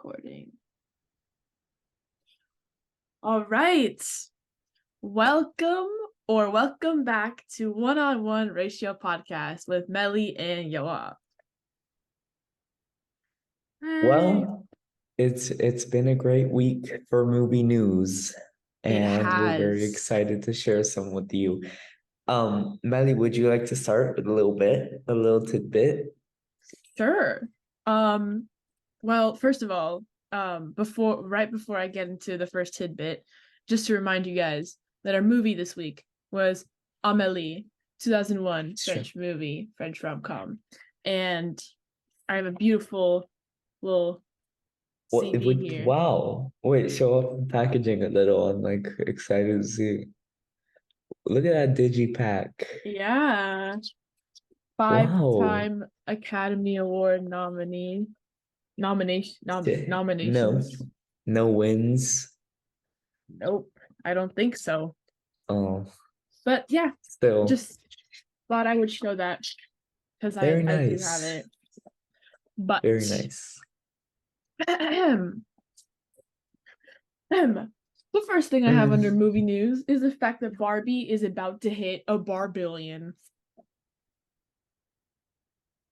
recording. All right. Welcome back to One-on-One Ratio Podcast with Meli and Yoav. Well, it's been a great week for movie news, and we're very excited to share some with you. Meli, would you like to start with a little tidbit? Sure. Well, first of all, before I get into the first tidbit, just to remind you guys that our movie this week was Amelie, 2001 French movie, French rom-com. And I have a beautiful little CD here. Wow. Wait, show off the packaging a little. I'm like excited to see. Look at that digipack. Yeah. 5-time Academy Award nominations. No wins. Nope, I don't think so. Oh. But yeah, still just thought I would show that because I do have it. But very nice. The first thing I have under movie news is the fact that Barbie is about to hit a bar-billion.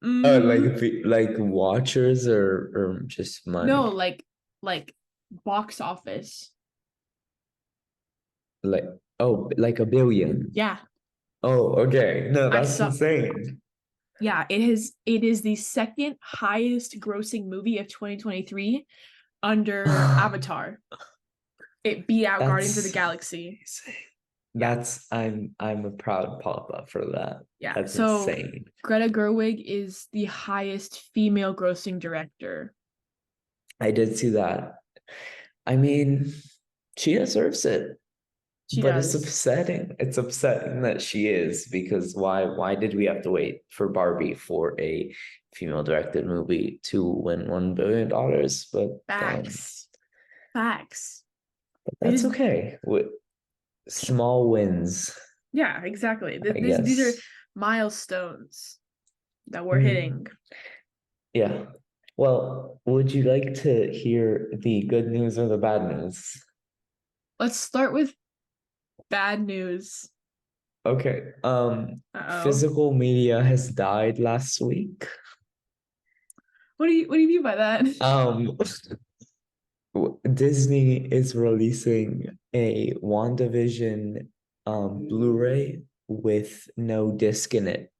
Like watchers or just money? No, like box office. Like $1 billion. Yeah. Oh, okay. No, that's insane. Yeah, it is the second highest grossing movie of 2023 under Avatar. It beat out Guardians of the Galaxy. I'm a proud papa for that. Yeah, that's insane. Greta Gerwig is the highest female grossing director. I did see that. I mean, she deserves it. It's upsetting. It's upsetting that she is, because why did we have to wait for Barbie for a female directed movie to win $1 billion? But Facts. But that's okay. With small wins. Yeah, exactly. These are milestones that we're hitting. Yeah. Well, would you like to hear the good news or the bad news? Let's start with bad news. Okay. Physical media has died last week. What do you mean by that? Disney is releasing a WandaVision Blu-ray with no disc in it.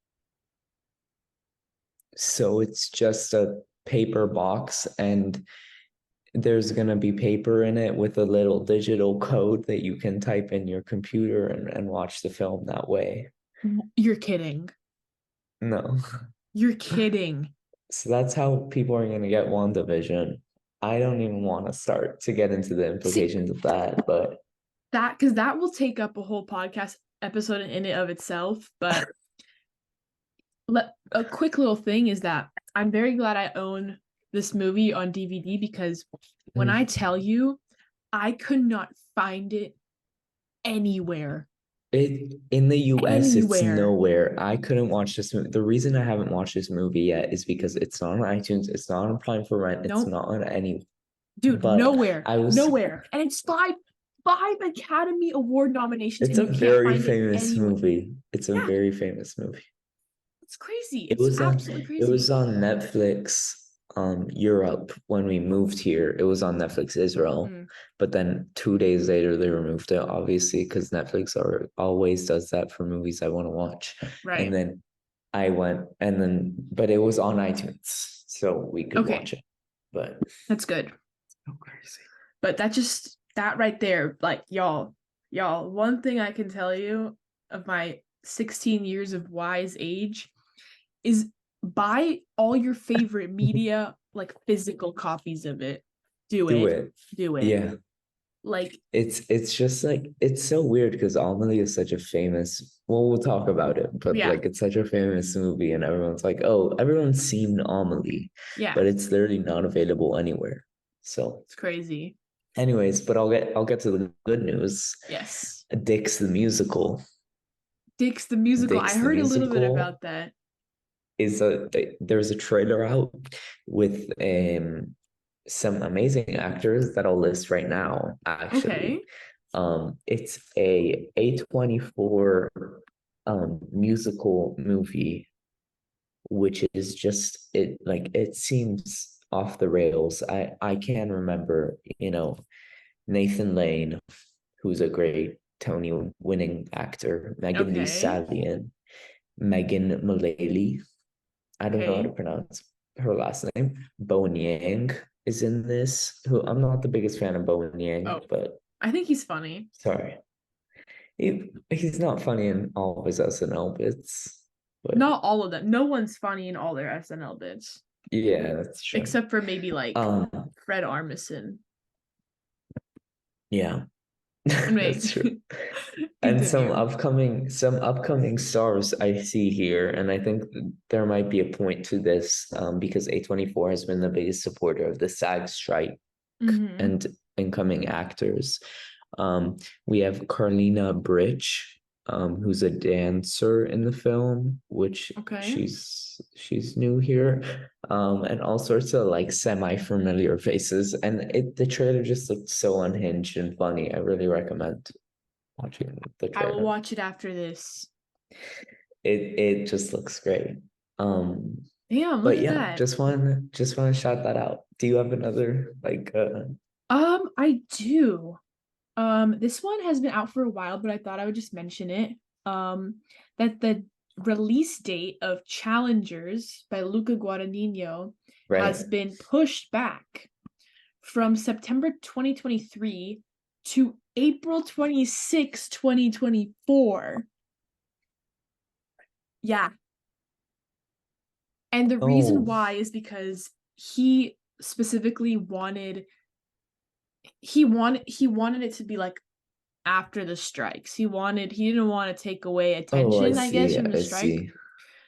So it's just a paper box, and there's going to be paper in it with a little digital code that you can type in your computer and watch the film that way. You're kidding. No. You're kidding. So that's how people are going to get WandaVision. I don't even want to start to get into the implications of that, but because that will take up a whole podcast episode in and of itself. But a quick little thing is that I'm very glad I own this movie on DVD, because when I tell you, I could not find it anywhere. In the US, it's nowhere. I couldn't watch this movie. The reason I haven't watched this movie yet is because it's not on iTunes, it's not on Prime for Rent, it's not on any. Dude, nowhere. Nowhere. And it's five Academy Award nominations. It's a very famous movie. It's a very famous movie. It's crazy. It's absolutely crazy. It was on Netflix Europe when we moved here. It was on Netflix Israel, but then 2 days later they removed it, obviously, because Netflix always does that for movies I want to watch. Right. And then I went, but it was on iTunes, so we could watch it. But that's good. So crazy. But that right there, like y'all, one thing I can tell you of my 16 years of wise age is buy all your favorite media, like physical copies of it. Do it. Yeah. Like it's just like, it's so weird because Amelie is such a famous, we'll talk about it, but like it's such a famous movie and everyone's like, oh, everyone's seen Amelie. Yeah. But it's literally not available anywhere. So it's crazy. Anyways, but I'll get to the good news. Yes. Dix the musical. I heard a little bit about that. There's a trailer out with some amazing actors that I'll list right now, actually. Okay. It's a A24 musical movie, which is just it like it seems off the rails. I can remember, Nathan Lane, who's a great Tony winning actor, Megan Thee Okay. Stallion, Megan Mullally. I don't know how to Okay. pronounce her last name. Bowen Yang is in this. Who I'm not the biggest fan of Bowen Yang, Oh, but I think he's funny. sorry, he's not funny in all of his SNL bits. But Not all of them. No one's funny in all their SNL bits, yeah, that's true. except for maybe like Um, Fred Armisen. yeah, Anyway, that's true. And continue. some upcoming stars I see here, and I think there might be a point to this, because A24 has been the biggest supporter of the SAG strike Mm-hmm. and incoming actors. We have Carlina Bridge, who's a dancer in the film, which Okay. she's new here, and all sorts of like semi-familiar faces. And the trailer just looked so unhinged and funny. I really recommend watching the I will trailer. watch it after this. It just looks great. Um, Damn, look but at yeah, that. just want to shout that out. Do you have another like I do. This one has been out for a while, but I thought I would just mention it. That the release date of Challengers by Luca Guadagnino has right? been pushed back from September 2023 to April 26, 2024. Yeah. And the reason Oh, why is because he specifically wanted it to be like after the strikes. He didn't want to take away oh, I attention, I guess, see, from the I strike. see.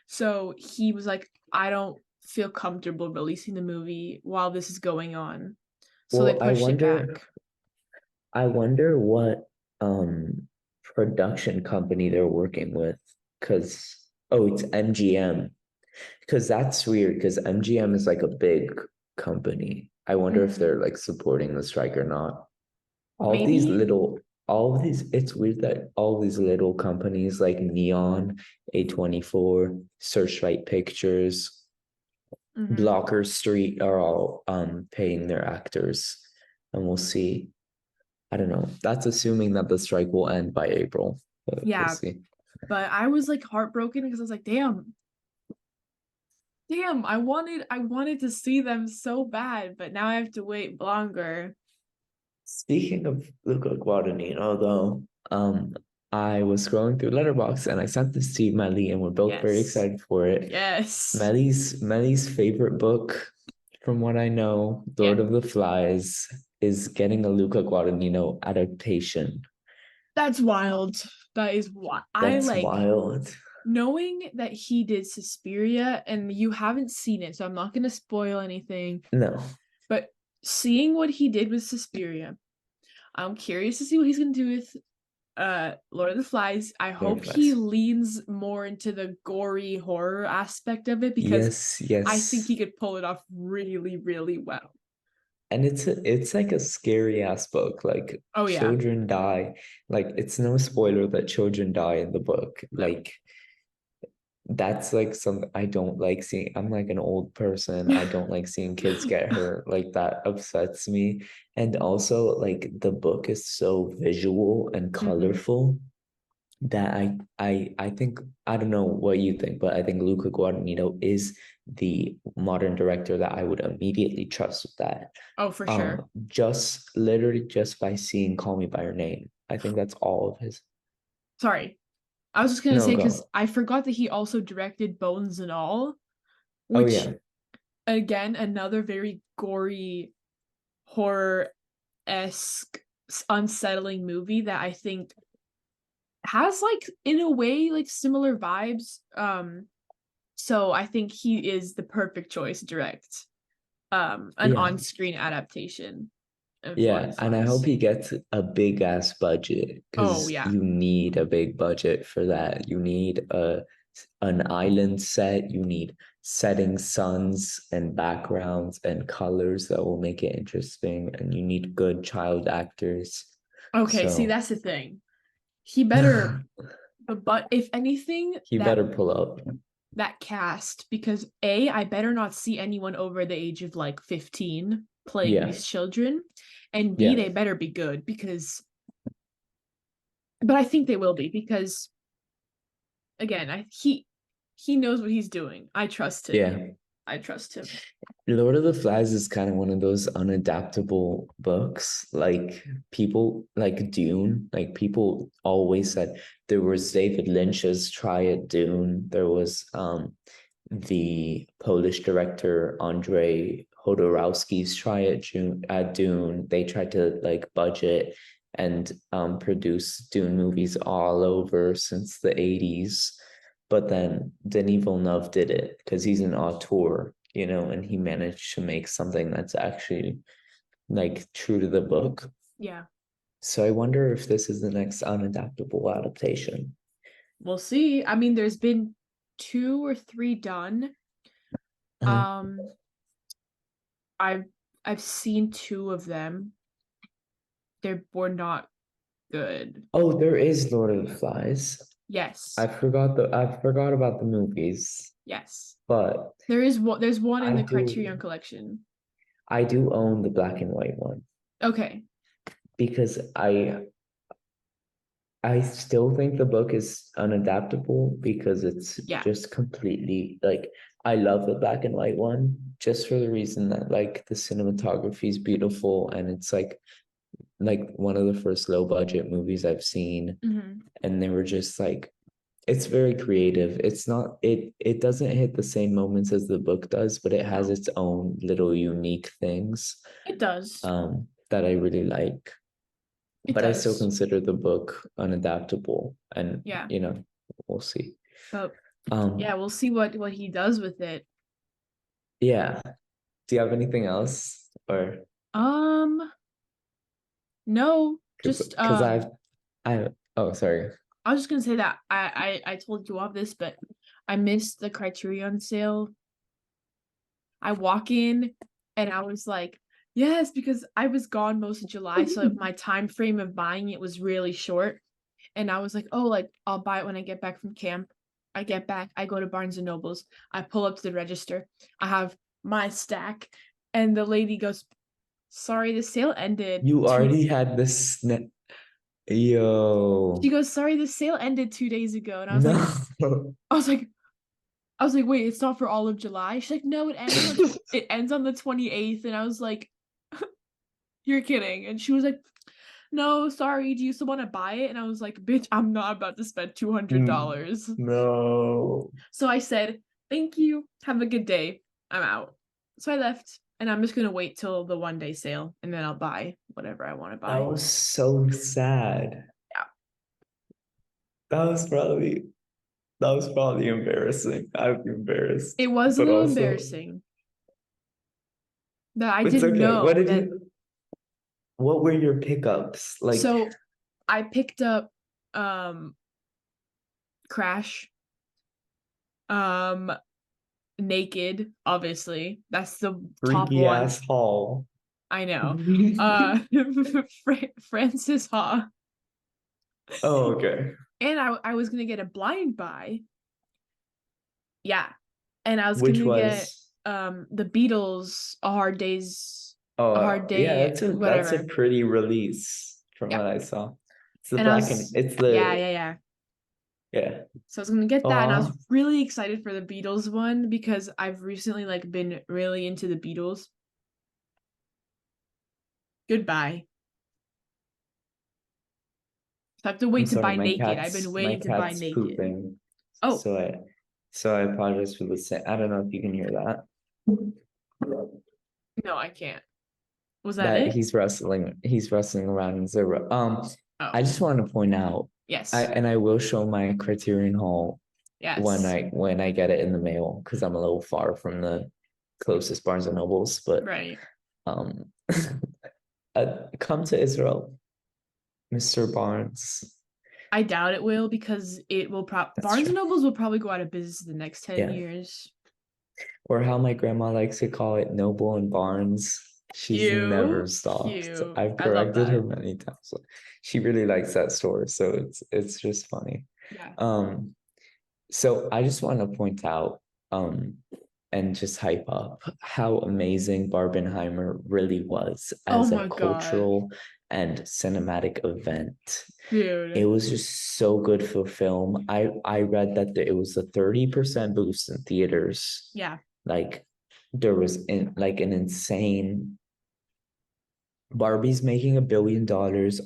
So he was like, I don't feel comfortable releasing the movie while this is going on. So they Well, pushed it back. I wonder what production company they're working with, because oh, it's MGM. Because that's weird, because MGM is like a big company. I wonder if they're Mm, like supporting the strike or not. All these maybe. little, all of these, it's weird that all these little companies like Neon, A24, Searchlight Pictures, Hmm. Blocker Street are all paying their actors. And we'll see. I don't know. That's assuming that the strike will end by April, but we'll Yeah, see. but I was like heartbroken because I was like, damn, I wanted to see them so bad, but now I have to wait longer. Speaking of Luca Guadagnino, though, I was scrolling through Letterboxd and I sent this to Meli, and we're both very Yes. excited for it. Yes. Meli's favorite book, from what I know, Yeah. Lord of the Flies, is getting a Luca Guadagnino adaptation. That's wild. That is what I That's like wild. knowing that he did Suspiria and you haven't seen it, so I'm not going to spoil anything, No, but seeing what he did with Suspiria, I'm curious to see what he's going to do with Lord of the Flies. I Lord of hope the he Flies. leans more into the gory horror aspect of it because Yes, I think yes. he could pull it off really, really well. And it's like a scary ass book. Like Oh yeah. children die. Like it's no spoiler that children die in the book. No. Like that's like some I don't like seeing. I'm like an old person. I don't like seeing kids get hurt. Like that upsets me. And also like the book is so visual and Hmm. colorful that I think I don't know what you think, but I think Luca Guadagnino is the modern director that I would immediately trust with that. Oh, for sure. Just literally just by seeing Call Me by Your Name. I think that's all of his. Sorry. I was just going to No, say because go. I forgot that he also directed Bones and All, Oh which yeah. again another very gory horror esque unsettling movie that I think has like in a way like similar vibes. So I think he is the perfect choice to direct an Yeah. on-screen adaptation of Lord of Yeah, the and I hope Flies. he gets a big ass budget, Oh because yeah. you need a big budget for that. You need an island set, you need setting suns and backgrounds and colors that will make it interesting, and you need good child actors. Okay, see, So that's the thing. He better, but if anything, he that better pull up. that cast, because A, I better not see anyone over the age of like 15 playing Yeah. these children, and B, Yeah. they better be good because, but I think they will be because again, he knows what he's doing. I trust him. Yeah. I trust him. Lord of the Flies is kind of one of those unadaptable books. Like people like Dune, like people always said there was David Lynch's Try It Dune. There was the Polish director Andrzej Jodorowsky's Try It Dune. They tried to like budget and produce Dune movies all over since the 80s. But then Denis Villeneuve did it because he's an auteur, and he managed to make something that's actually like true to the book. Yeah. So I wonder if this is the next unadaptable adaptation. We'll see. I mean, there's been 2 or 3 done. Uh-huh. Um, I've seen 2 of them. Were not good. Oh, there is Lord of the Flies. Yes. I forgot about the movies, Yes. but There's one in I the do Criterion collection. I do own the black and white one Okay. because I still think the book is unadaptable because it's Yeah. just completely like I love the black and white one just for the reason that like the cinematography is beautiful and it's like one of the first low budget movies I've seen, Mm-hmm. and they were just like it's very creative. It's not it doesn't hit the same moments as the book does, but it has No, its own little unique things it does. that I really like. It But I still does. consider the book unadaptable, and Yeah. we'll see. But Um, yeah, we'll see what he does with it. yeah. Do you have anything else, or Um, no, just because I oh sorry. I was just gonna say that I told you all this, but I missed the Criterion sale. I walk in and I was like, yes, because I was gone most of July, so my time frame of buying it was really short. And I was like, oh, like I'll buy it when I get back from camp. I get back, I go to Barnes and Nobles, I pull up to the register, I have my stack, and the lady goes, sorry, the sale ended. You already had this. She Yo, goes, sorry, the sale ended 2 days ago. And no. I was like, wait, it's not for all of July. She's like, no, it ends on the 28th. And I was like, you're kidding. And she was like, no, sorry, do you still want to buy it? And I was like, bitch, I'm not about to spend $200. No. So I said, thank you, have a good day, I'm out. So I left, and I'm just gonna wait till the 1 day sale, and then I'll buy whatever I want to That buy. was so sad. Yeah. That was probably embarrassing. I'd be embarrassed, It was a but little also embarrassing that I it's didn't okay. know that. What were your pickups? Like, So I picked up Crash, um Naked, obviously. That's the top freaky one. ass haul. I know. Francis Ha. Oh, okay. And I was gonna get a blind buy. Yeah. And I was Which gonna get was the Beatles a hard yeah, day, that's a whatever. pretty release from Yeah. what I saw. It's the And I black and was it's yeah, the yeah, yeah. yeah. So I was gonna get that, and I was Aw, really excited for the Beatles one because I've recently like been really into the Beatles. Goodbye. So I have to I'm wait to sorry, buy Naked. I've been my waiting to buy cat's Naked. pooping. Oh, So I apologize for the sound. I don't know if you can hear that. no, I can't. Was that That it? he's wrestling around in zero. Oh, I just want to point out, yes. I will show my Criterion Hall Yes. when I get it in the mail because I'm a little far from the closest Barnes and Nobles, but Right. um come to Israel, Mr. Barnes. I doubt it will because it will That's Barnes true. and Nobles will probably go out of business in the next 10 Yeah. years. Or how my grandma likes to call it, Noble and Barnes. She's never stopped. Cute. I've I love corrected her that. many times. She really likes that store, so it's just funny. Yeah. So I just want to point out and just hype up how amazing Barbenheimer really was Oh as a my God. cultural and cinematic event. It Dude. was just so good for film. I read that it was a 30% boost in theaters. Yeah. Like there was like an insane Barbie's making $1 billion.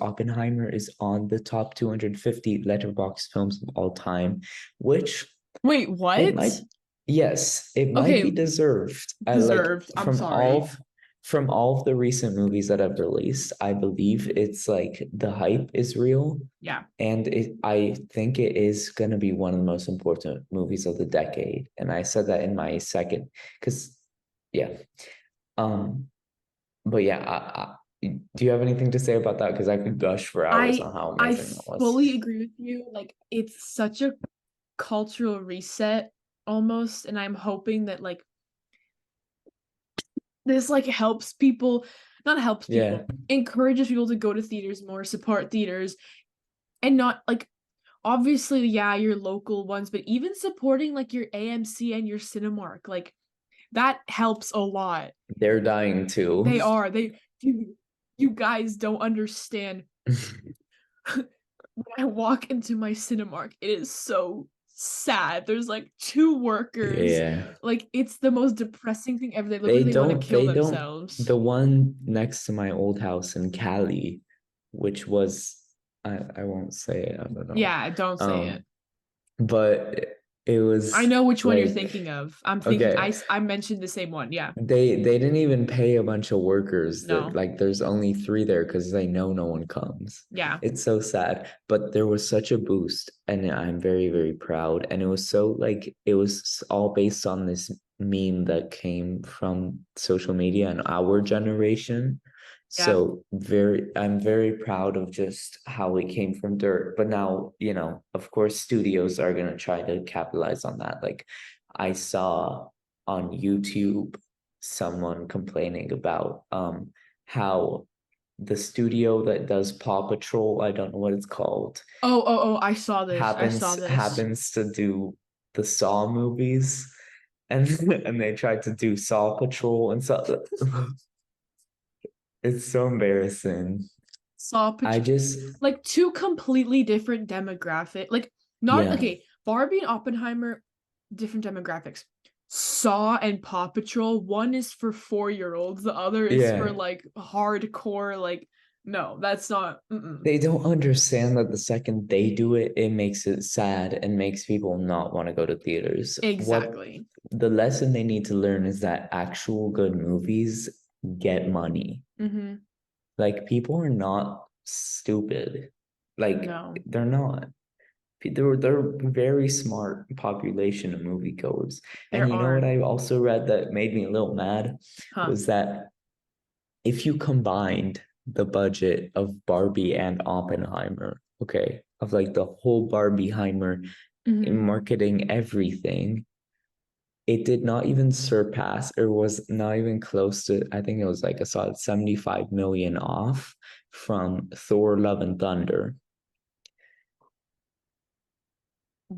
Oppenheimer is on the top 250 Letterboxd films of all time, which Wait, it might, what? yes, it might be Okay, deserved. Like deserved. I'm sorry. from all of the recent movies that I've released, I believe it's like the hype is real, Yeah. and I think it is gonna be one of the most important movies of the decade. And I said that in my second, because yeah, um, but yeah, do you have anything to say about that? Because I could gush for hours I on how I amazing that was. fully agree with you. Like it's such a cultural reset almost, and I'm hoping that like this like helps people, not helps Yeah, people, encourages people to go to theaters more, support theaters, and not like obviously, yeah, your local ones, but even supporting like your AMC and your Cinemark, like that helps a lot. they're dying too. They are. You guys don't understand. When I walk into my Cinemark, it is so sad. There's like two workers. Yeah. Like it's the most depressing thing ever. They look like they want to kill They don't, themselves. the one next to my old house in Cali, which was, I won't say it, I don't know. Yeah, don't say it. Um, but it I was know which one you're like, thinking of. I'm thinking okay, I mentioned the same one. Yeah. they didn't even pay a bunch of workers that, No. like, there's only three there because they know no one comes. Yeah. It's so sad, but there was such a boost, and I'm very, very proud. And it was so like it was all based on this meme that came from social media and our generation. Yeah. So I'm very proud of just how it came from dirt. But now, of course, studios are gonna try to capitalize on that. Like I saw on YouTube someone complaining about how the studio that does Paw Patrol, I don't know what it's called, Oh, I saw this. I saw this. happens to do the Saw movies, and and they tried to do Saw Patrol, and so it's so embarrassing. Saw I Patrol, just like two completely different demographic. Like not Yeah, okay. Barbie and Oppenheimer, different demographics. Saw and Paw Patrol, one is for 4-year-olds, the other is for yeah. like hardcore. Like no, that's not. Mm-mm. They don't understand that the second they do it, it makes it sad and makes people not want to go to theaters. What Exactly. the lesson they need to learn is that actual good movies get money. Mm-hmm. Like people are not stupid. Like No, they're not. They're a very smart population of moviegoers. And there you know what aren't. I also read that made me a little mad Huh. was that if you combined the budget of Barbie and Oppenheimer, okay, of like the whole Barbieheimer in Mm-hmm. marketing everything, it did not even surpass or was not even close to, I think it was like a solid 75 million off from Thor Love and Thunder.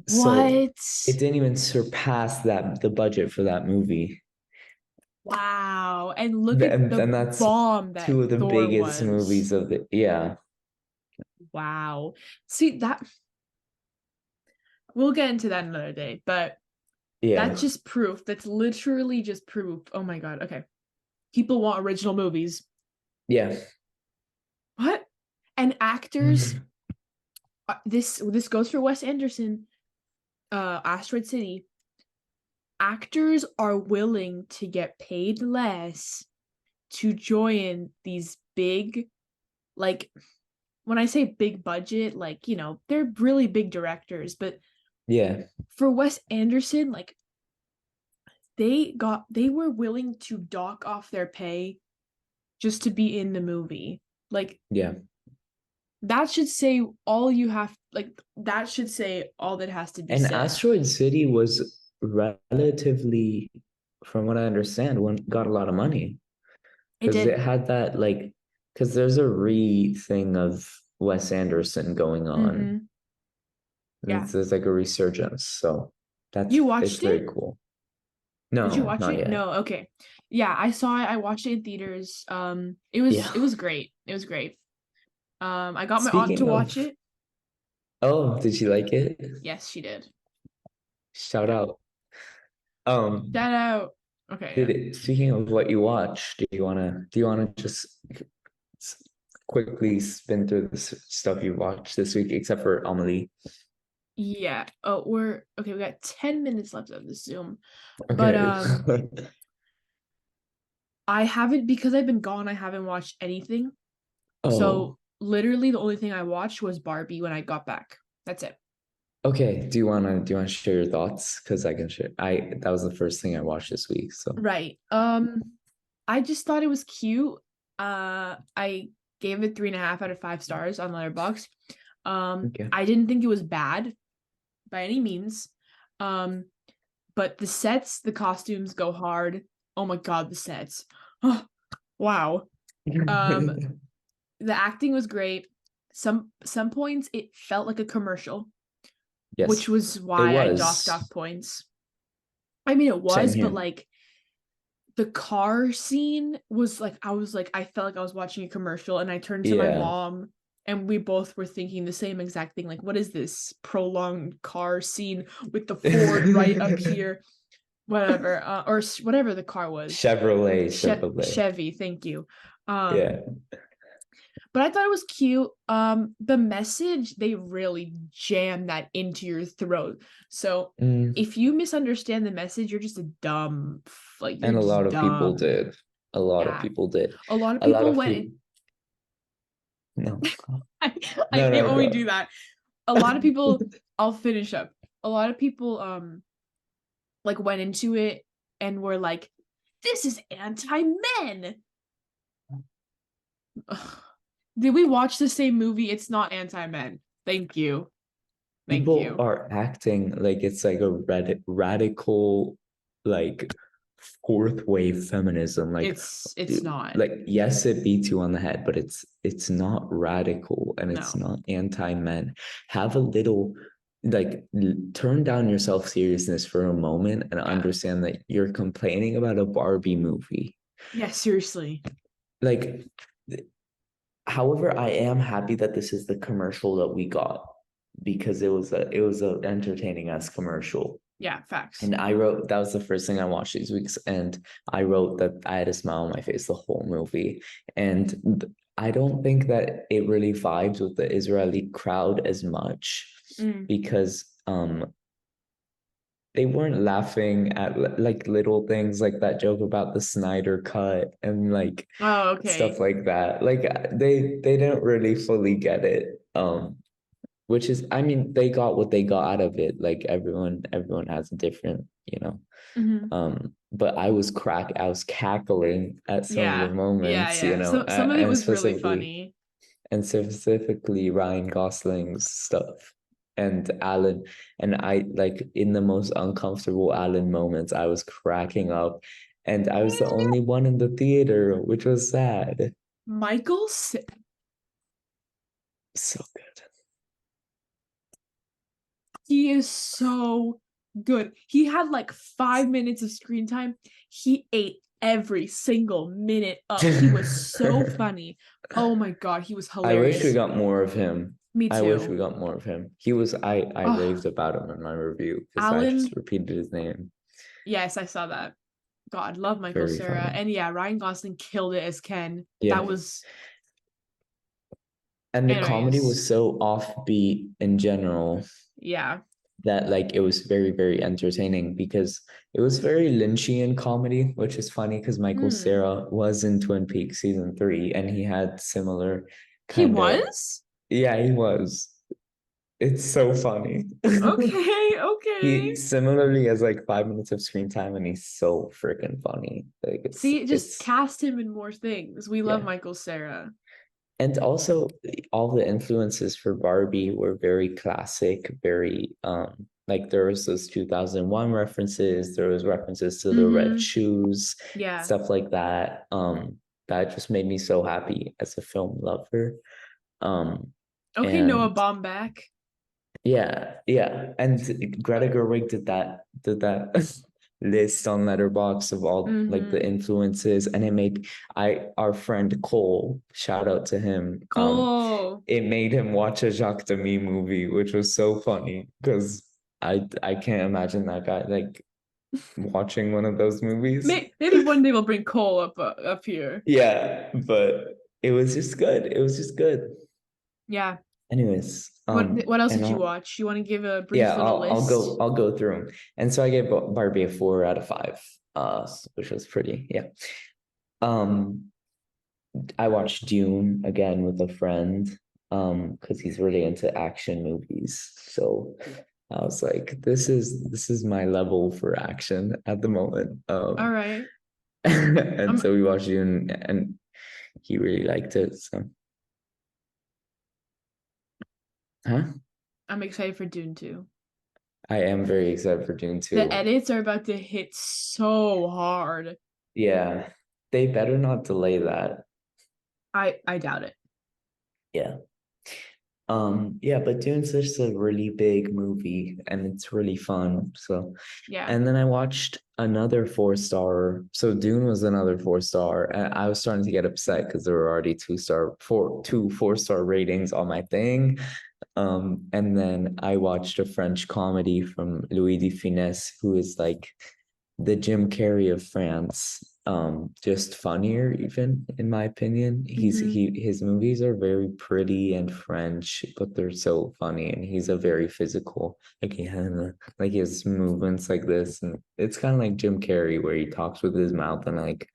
So What? it didn't even surpass the budget for that movie. Wow. And look at the And that's bomb that two of the Thor biggest was. movies of the, yeah. Wow. See that we'll get into that another day, but that's Yeah. just proof. That's literally just proof. Oh my God. Okay. People want original movies. Yeah. What? And actors, this goes for Wes Anderson, Asteroid City. Actors are willing to get paid less to join these big, like when I say big budget, like, they're really big directors, but Yeah. for Wes Anderson, like they were willing to dock off their pay just to be in the movie. Like Yeah. that should say all you have like that should say all that has to be And said. Asteroid City was relatively from what I understand, got a lot of money It because it did. had that like because there's a thing of Wes Anderson going on. Mm-hmm. Yeah. There's like a resurgence, so You it's watched very it? cool. Did you No, watch not it? yet. No, okay. Yeah, I saw it. I watched it in theaters. Yeah. It was great. It was great. I got my aunt to Speaking watch of, it. oh, did you like it? Yes, she did. Shout Yeah. out. Shout out. Okay, Did yeah. it, speaking of what you watched, do you wanna just quickly spin through the stuff you watched this week, except for Amelie? Yeah. Oh, we're okay, we got 10 minutes left of this Zoom. But Okay. I haven't because I've been gone, I haven't watched anything. So Oh, literally the only thing I watched was Barbie when I got back. That's it. okay. Do you wanna share your thoughts? Because I can share. That was the first thing I watched this week. So Right. I just thought it was cute. I gave it 3.5 out of 5 stars on Letterboxd. okay. I didn't think it was bad by any means. Um, but the sets, the costumes go hard. Oh my god, the sets. Oh, wow. Um, the acting was great. Some points it felt like a commercial, which Yes, was it why I docked was. off points. I mean, it Same was, but here. like the car scene was like I felt like I was watching a commercial, and I turned to my Yeah. mom and we both were thinking the same exact thing, like what is this prolonged car scene with the Ford right up here, whatever, or whatever the car was. Chevrolet. Chevy, thank you. um Yeah. but I thought it was cute. The message, they really jam that into your throat. So Mm. if you misunderstand the message, you're just a dumb, like you're And a lot just of people dumb. did. A lot of Yeah. people did. A lot of A lot people of went. people. No. I, I No, hate no, when we do go. that. A lot of people, I'll finish up. A lot of people like went into it and were like, this is anti-men. Did we watch the same movie? It's not anti-men. Thank you. Thank People you. are acting like it's like a radical, like fourth wave feminism. It's not. Like yes, it beats you on the head, but it's not radical and it's No. not anti-men. Have a little like turn down your self-seriousness for a moment and Yeah. understand that you're complaining about a Barbie movie. Yeah, seriously. Like, however, I am happy that this is the commercial that we got because it was a entertaining as commercial. Yeah, facts. And I wrote that was the first thing I watched these weeks, and I wrote that I had a smile on my face the whole movie. And I don't think that it really vibes with the Israeli crowd as much Mm. because they weren't laughing at like little things like that joke about the Snyder cut and like Oh, okay. stuff like that. Like they didn't really fully get it. Which is I mean they got what they got out of it. Like everyone has a different, you know. Hmm. But I was cackling at some of the Yeah. Yeah, moments, you yeah. know, So some of it and was really funny. specifically Ryan Gosling's stuff and Alan. And I like in the most uncomfortable Alan moments, I was cracking up. And I was the only one in the theater, which was sad. Michael, So good. he is so good. He had like 5 minutes of screen time. He ate every single minute up. He was so funny. Oh my god, he was I wish we hilarious. got more of him. Me I wish we too. got more of him. I Oh, raved about him in my review because I just Alan. repeated his name. Yes, I saw that. God, love Michael Very Cera. funny. And yeah, Ryan Gosling killed it as Ken. Yeah. That was, And the comedy anyways. was so offbeat in general Yeah. that like it was very, very entertaining because it was very Lynchian comedy, which is funny because Michael Hmm. Cera was in Twin Peaks season 3 and he had similar He kind of was? yeah, he was. It's so funny. Okay, okay. He similarly has like 5 minutes of screen time and he's so freaking funny. Like See, just it's cast him in more things. We love yeah. Michael Cera. And also all the influences for Barbie were very classic, very like there was those 2001 references, there was references to the red shoes, stuff like that. That just made me so happy as a film lover. Okay, Noah Baumbach. Yeah, and Greta Gerwig did that list on Letterboxd of all like the influences, and it made our friend Cole, shout out to him, Cole. It made him watch a Jacques Demy movie, which was so funny because I can't imagine that guy like watching one of those movies. Maybe one day we'll bring Cole up here. Yeah, but it was just good. It was just good. Yeah. Anyways, what else did you watch? You want to give a brief little list? I'll go through them. And so I gave Barbie a 4 out of 5, which was pretty, yeah. I watched Dune again with a friend, because he's really into action movies. So I was like, this is my level for action at the moment. All right. And so we watched Dune, and he really liked it. So, huh? I'm excited for Dune 2. I am very excited for Dune 2. The edits are about to hit so hard. Yeah, they better not delay that. I doubt it. Yeah. Yeah, but Dune's just a really big movie and it's really fun. So yeah. And then I watched another 4-star. So Dune was another 4-star. And I was starting to get upset because there were already 4-star ratings on my thing. And then I watched a French comedy from Louis de Funès, who is like the Jim Carrey of France, just funnier, even in my opinion. His movies are very pretty and French, but they're so funny, and he's a very physical, like he has movements like this, and it's kind of like Jim Carrey where he talks with his mouth and like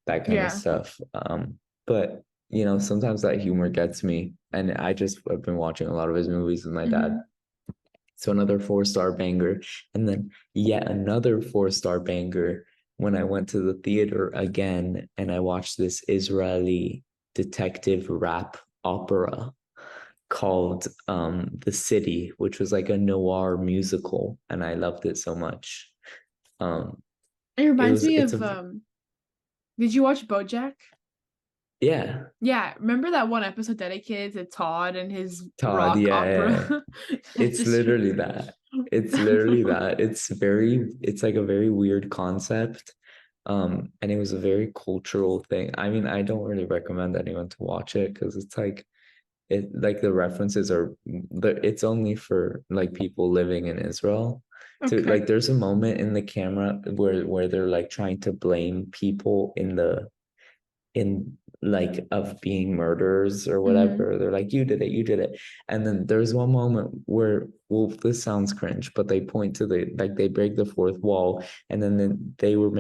that kind of stuff. But you know, sometimes that humor gets me, and I've been watching a lot of his movies with my dad. So another 4-star banger. And then yet another 4-star banger when I went to the theater again and I watched this Israeli detective rap opera called The City, which was like a noir musical, and I loved it so much. It reminds me of did you watch BoJack? Yeah. Yeah, remember that one episode dedicated to Todd and his rock opera? Yeah. It's literally that. It's literally that. It's like a very weird concept. And it was a very cultural thing. I mean, I don't really recommend anyone to watch it because it's like the references it's only for like people living in Israel. Okay. Like there's a moment in the camera where they're like trying to blame people in like of being murderers or whatever. They're like, you did it. And then there's one moment where, well, this sounds cringe, but they point to they break the fourth wall, and then they were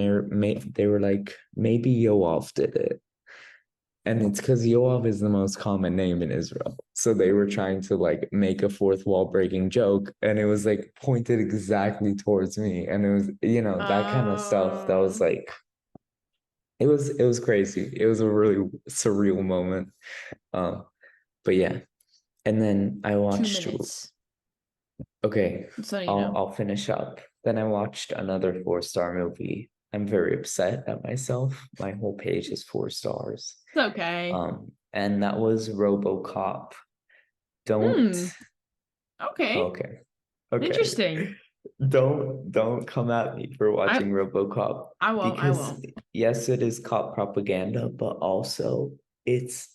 like, maybe Yoav did it. And it's because Yoav is the most common name in Israel. So they were trying to like make a fourth wall breaking joke, and it was like pointed exactly towards me. And it was, that kind of stuff that was like, it was crazy. It was a really surreal moment. But yeah. And then I watched 2 minutes. Okay. So I'll finish up. Then I watched another 4-star movie. I'm very upset at myself. My whole page is 4 stars. It's okay. And that was RoboCop. Don't Okay. Interesting. Don't come at me for watching RoboCop. I won't. Because yes, it is cop propaganda, but also it's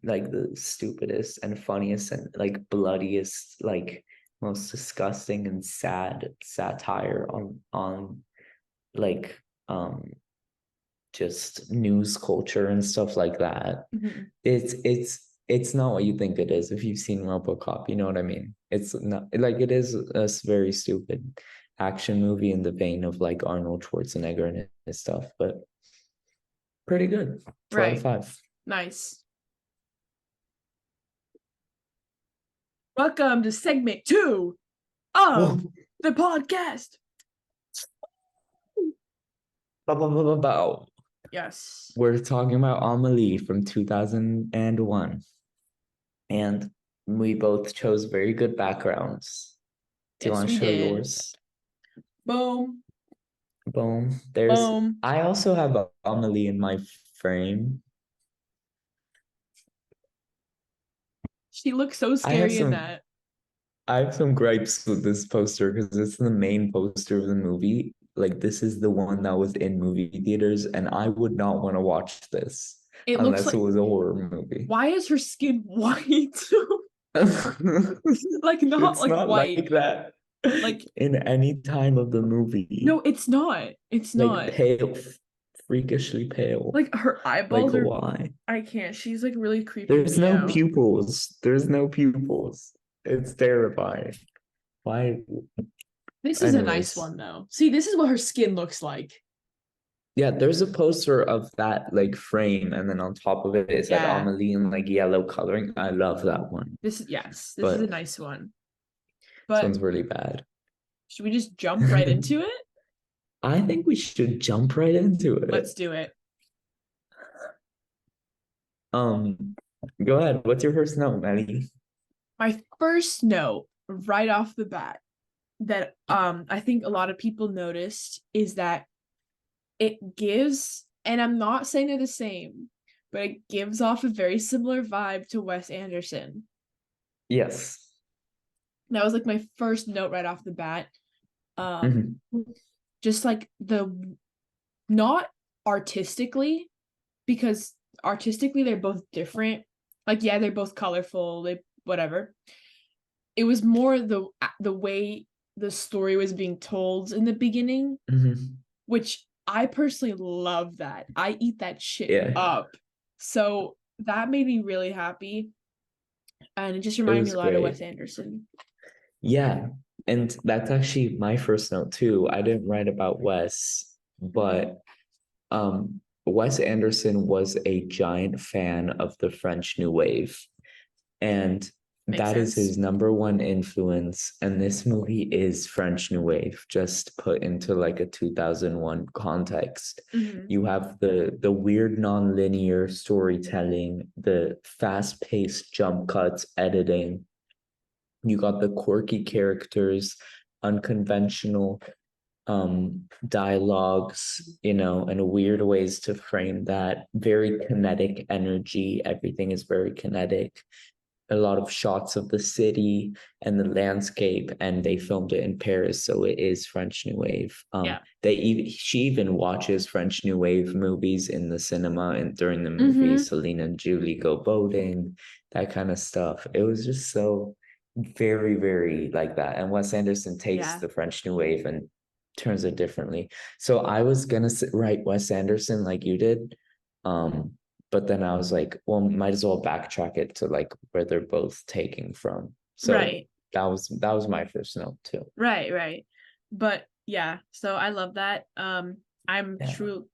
like the stupidest and funniest and like bloodiest, like most disgusting and sad satire on like just news culture and stuff like that. It's not what you think it is. If you've seen RoboCop, you know what I mean. It's not like, it is a very stupid action movie in the vein of like Arnold Schwarzenegger and his stuff, but pretty good. 4 out of 5. Nice. Welcome to segment 2 of the podcast. Yes. We're talking about Amelie from 2001. And we both chose very good backgrounds. Do you Yes, want to we show did. yours? Boom. Boom. Boom. I also have Amelie in my frame. She looks so I have scary in some that. I have some gripes with this poster because it's the main poster of the movie. Like this is the one that was in movie theaters, and I would not want to watch this It looks unless it like, was a horror movie. why is her skin white? Like not It's like not white. like that Like in any time of the movie. no, it's not. It's Like not. pale, freakishly pale. Like her Like eyeballs are why? I can't. She's like really creeping There's me no out. pupils. There's no pupils. It's terrifying. Why? This is a nice Anyways, one though. See, this is what her skin looks like. yeah, there's a poster of that like frame, and then on top of it, it's like Yeah. Amelie in like yellow coloring. I love that one, This is a but nice one. this But one's really bad. should we just jump right into it? I think we should jump right into it. Let's do it. Um, Go ahead. What's your first note, Meli? My first note right off the bat that I think a lot of people noticed is that it gives, and I'm not saying they're the same, but it gives off a very similar vibe to Wes Anderson. Yes. That was like my first note right off the bat. Mhm. Just like the not artistically, because artistically they're both different. Like yeah, they're both colorful, they whatever. It was more the way the story was being told in the beginning, Mhm. which I personally love that. I eat that shit Yeah, up. So that made me really happy. And it just it reminded me was a lot of great. Wes Anderson. Yeah, and that's actually my first note too. I didn't write about Wes, but Wes Anderson was a giant fan of the French New Wave, and Makes that is sense. his number one influence. And this movie is French New Wave, just put into like a 2001 context. Mm-hmm. You have the weird non-linear storytelling, the fast-paced jump cuts, editing. You got the quirky characters, unconventional dialogues, and weird ways to frame that. Very kinetic energy. Everything is very kinetic. A lot of shots of the city and the landscape, and they filmed it in Paris, so it is French New Wave. Yeah. She even watches French New Wave movies in the cinema, and during the movie, Mm-hmm. Celine and Julie go boating, that kind of stuff. It was just so very, very like that. And Wes Anderson takes Yeah. the French New Wave and turns it differently. So I was gonna write Wes Anderson like you did, but then I was like, well, might as well backtrack it to like where they're both taking from. So Right. that was my first note too. Right, right. But yeah, so I love that. I'm Yeah. true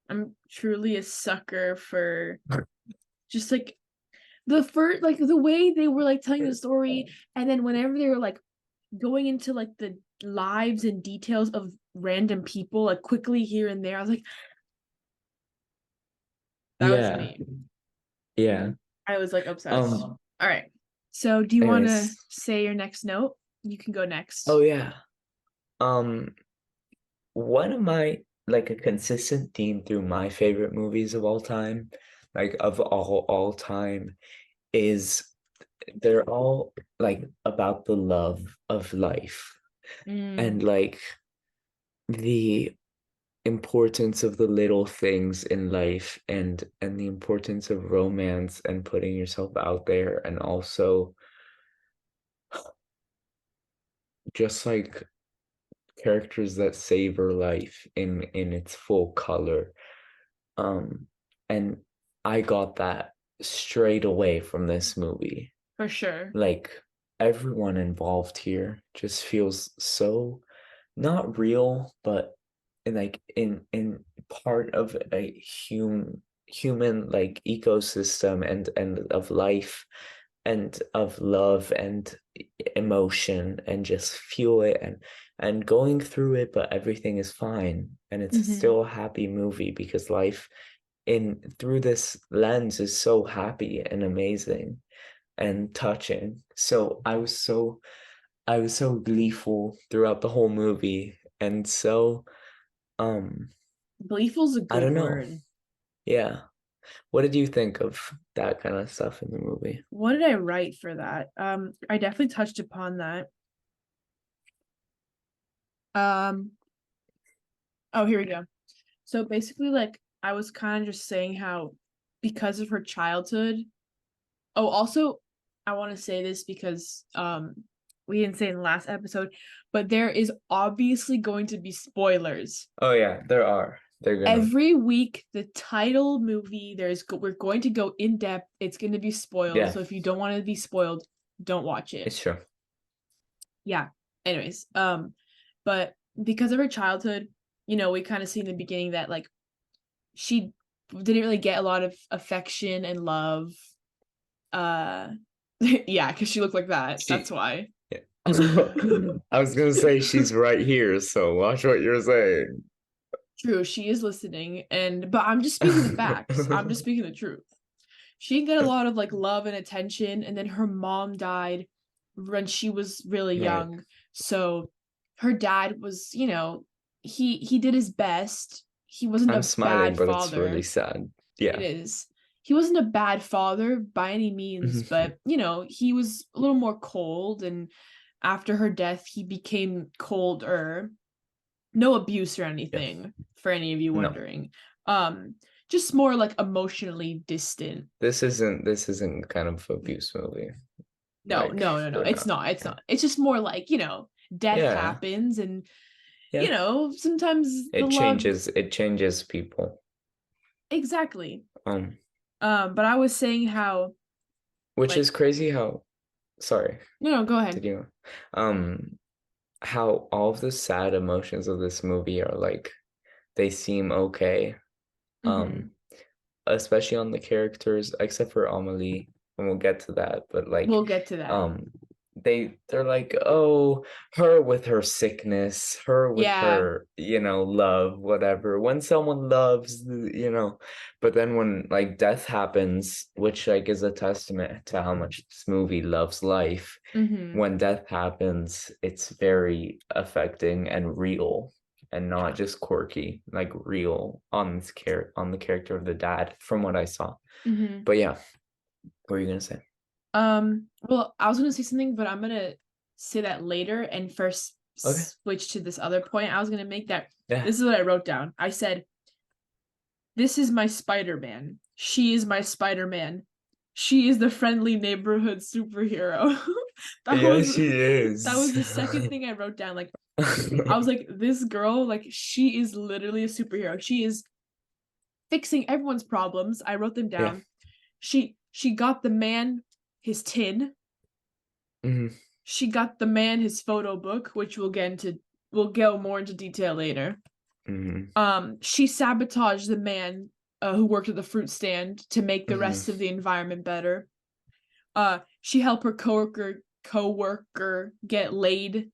I'm truly a sucker for just like the first like the way they were like telling the story, and then whenever they were like going into like the lives and details of random people like quickly here and there, I was like, that was Yeah. me. Yeah. I was like obsessed. Um, All right. So do you want to Anyways. say your next note? You can go Oh next. yeah. Um, One of my like a consistent theme through my favorite movies of all time, like of all time, is they're all like about the love of life Mm, and like the importance of the little things in life and the importance of romance and putting yourself out there, and also just like characters that savor life in its full color. And I got that straight away from this movie. for sure. Like everyone involved here just feels so not real, but in part of a human like ecosystem and of life and of love and emotion, and just feel it and going through it, but everything is fine, and it's Mm-hmm. still a happy movie because life in through this lens is so happy and amazing and touching. So I was so gleeful throughout the whole movie, and so Gleeful's a I good don't know. word. Yeah. What did you think of that kind of stuff in the movie? What did I write for that? I definitely touched upon that. Um, oh, here we go. So basically, like, I was kind of just saying how because of her childhood. Oh, also, I want to say this because we didn't say in the last episode, but there is obviously going to be spoilers. Oh yeah, there are. They're gonna. Every week, the title movie, we're going to go in depth. It's going to be spoiled. Yeah, So if you don't want to be spoiled, don't watch it. it's true. Yeah. Anyways, but because of her childhood, we kind of see in the beginning that like she didn't really get a lot of affection and love. Uh yeah, because she looked like that. That's She. why. Yeah. I was gonna say she's right here, so watch what you're saying. True, she is listening, but I'm just speaking the facts. I'm just speaking the truth. She didn't get a lot of like love and attention, and then her mom died when she was really Right. young. So her dad was, he did his best. He wasn't I'm a smiling, bad but it's really father. sad. It Yeah. is. He wasn't a bad father by any means, but he was a little more cold, and after her death, he became colder. No abuse or Yeah. anything, for any of you No. wondering. Um, just more like emotionally distant. This isn't kind of abuse movie. No, Like no, no, no. we're It's not. not. It's Yeah. not. It's just more like, death Yeah. happens and Yeah. sometimes the It love. changes. It changes people. Exactly. Um, But I was saying how which like is crazy how, sorry, no, go did ahead. you how all of the sad emotions of this movie are like they seem okay. Mm-hmm. Um, especially on the characters, except for Amelie, and we'll get to that, but like We'll get to that. um they're like, oh, her with her sickness, her with Yeah. her, love, whatever. When someone loves, but then when like death happens, which like is a testament to how much this movie loves life, Mm-hmm. when death happens, it's very affecting and real and not Yeah. just quirky, like real on the character of the dad, from what I saw. Mm-hmm. But yeah, what were you gonna say? Well, I was gonna say something, but I'm gonna say that later and first Okay. switch to this other point. I was gonna make that Yeah. this is what I wrote down. I said, "This is my Spider-Man. She is my Spider-Man. She is the friendly neighborhood superhero." that Yeah, was she that is. was the second thing I wrote down. Like I was like, this girl, like she is literally a superhero. She is fixing everyone's problems. I wrote them Yeah. down. She got the man his tin. Mhm. She got the man his photo book, which we'll go more into detail later. Mhm. She sabotaged the man who worked at the fruit stand to make the Mhm. rest of the environment better. She helped her coworker get laid.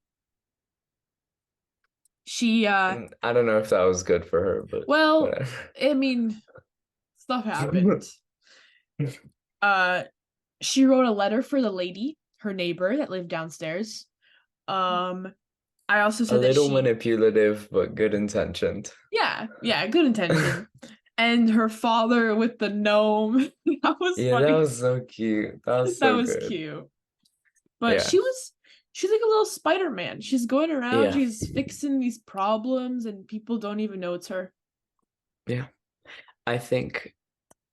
She I don't know if that was good for her, but well, whatever. I mean, stuff happened. Uh she wrote a letter for the lady, her neighbor that lived downstairs. Um I also A said that little she manipulative, but good intentioned. yeah, yeah, good intention. And her father with the gnome. That was Yeah, that funny. was so cute. That was That so was good. cute. But Yeah. she's like a little Spider-Man. She's going around, Yeah. she's fixing these problems and people don't even know it's her. Yeah. I think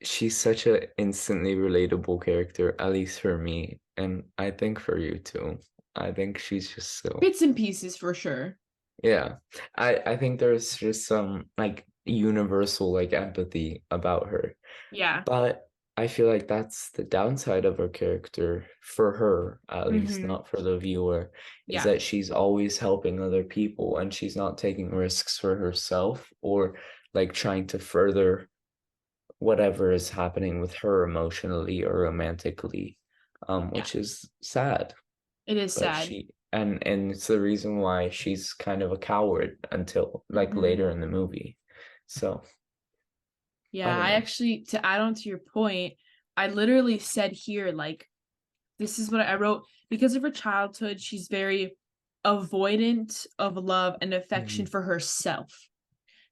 she's such an instantly relatable character, at least for me, and I think for you too. I think she's just so, Bits and pieces for sure. yeah. I think there's just some like universal like empathy about her. Yeah. But I feel like that's the downside of her character, for her, at least, Mm-hmm. not for the viewer, is Yeah. that she's always helping other people and she's not taking risks for herself or like trying to further whatever is happening with her emotionally or romantically, Yeah. which is sad. It is But sad. and it's the reason why she's kind of a coward until like Mm-hmm. later in the movie. So I Yeah, don't I know. actually, to add on to your point, I literally said here, like, this is what I wrote. Because of her childhood, she's very avoidant of love and affection for herself.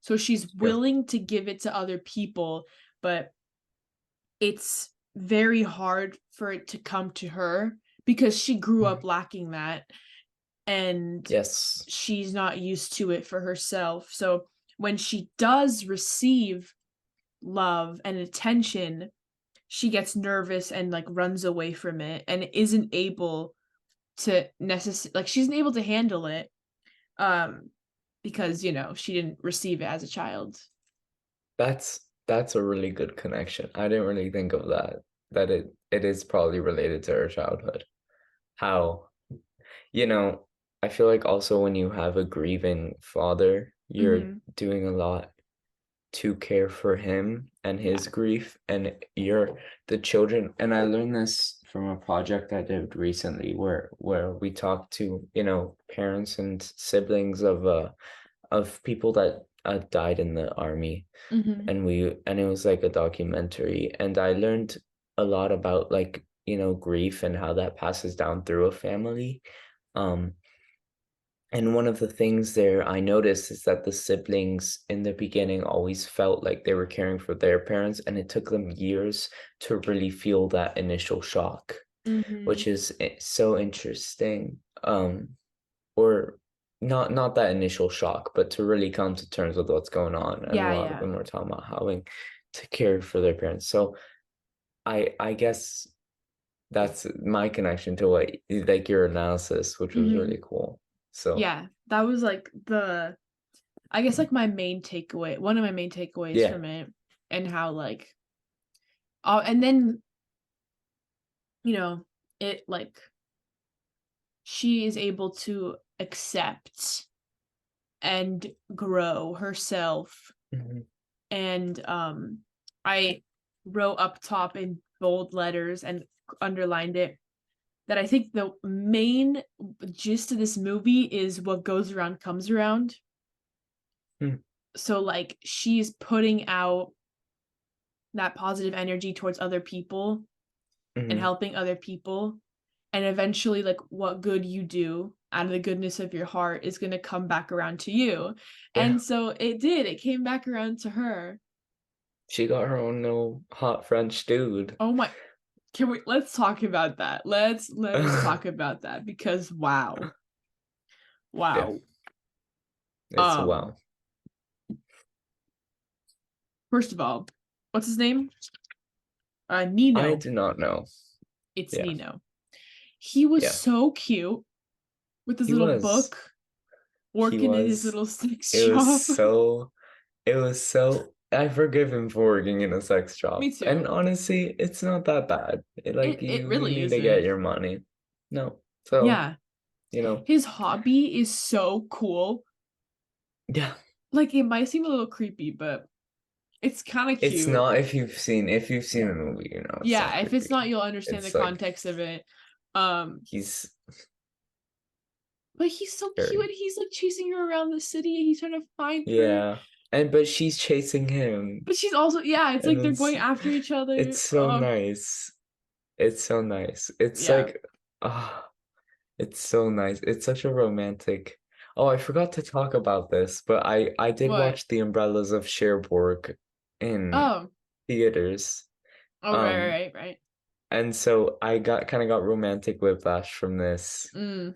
So she's willing to give it to other people, but it's very hard for it to come to her because she grew up lacking that, and Yes. she's not used to it for herself. So when she does receive love and attention, she gets nervous and like runs away from it and isn't able to she isn't able to handle it, um because she didn't receive it as a child. That's a really good connection. I didn't really think of that. That it is probably related to her childhood. How, you know, I feel like also when you have a grieving father, you're Mm-hmm. doing a lot to care for him and Yeah. his grief, and you're the children. And I learned this from a project I did recently where we talked to, parents and siblings of people that died in the army, Mm-hmm. and it was like a documentary, and I learned a lot about like, grief and how that passes down through a family. Um, and one of the things there I noticed is that the siblings in the beginning always felt like they were caring for their parents, and it took them years to really feel that initial shock, Mm-hmm. which is so interesting. Or not that initial shock, but to really come to terms with what's going on. And a Yeah, lot of yeah. them were talking about having to care for their parents. So I guess that's my connection to what like your analysis, which was Mm-hmm. really cool. So Yeah, that was like I guess like my main takeaway, one of my main takeaways yeah. from it, and how like, oh, and then it like she is able to accept and grow herself. Mhm. And I wrote up top in bold letters and underlined it that I think the main gist of this movie is what goes around comes around. Mhm. So like she's putting out that positive energy towards other people and Mhm. helping other people, and eventually like what good you do out of the goodness of your heart is going to come back around to you. Yeah. And so it came back around to her. She got her own little hot French dude. Oh my, can we let's talk about that. Let's talk about that because wow. Yeah, Wow. it's Um wow. First of all, what's his name? I Nino. do not know. It's Yeah. Nino. He was Yeah. so cute with his He little was. book, He working in his was. little sex It was shop. so It was so I forgive him for working in a sex Me shop. And too. honestly, it's not that bad. Like It you really need to get isn't. your money. No. So, Yeah. you know, His hobby is so cool. yeah. Like it might seem a little creepy, but it's kind of It's cute. not if you've seen the movie, it's not Yeah, if it's creepy. not, you'll understand the It's like context of it. Um, he's but he's so cute very and he's like chasing her around the city and he's trying to find her. yeah. And but she's chasing him. But she's also, yeah, it's like And they're going after each other. it's so nice. It's so nice. It's Yeah. like ah. It's so nice. It's such a romantic. Oh, I forgot to talk about this, but I did What? watch The Umbrellas of Cherbourg in Oh. theaters. Oh, right, Um, right, right. and so I got romantic whiplash from this. Mm,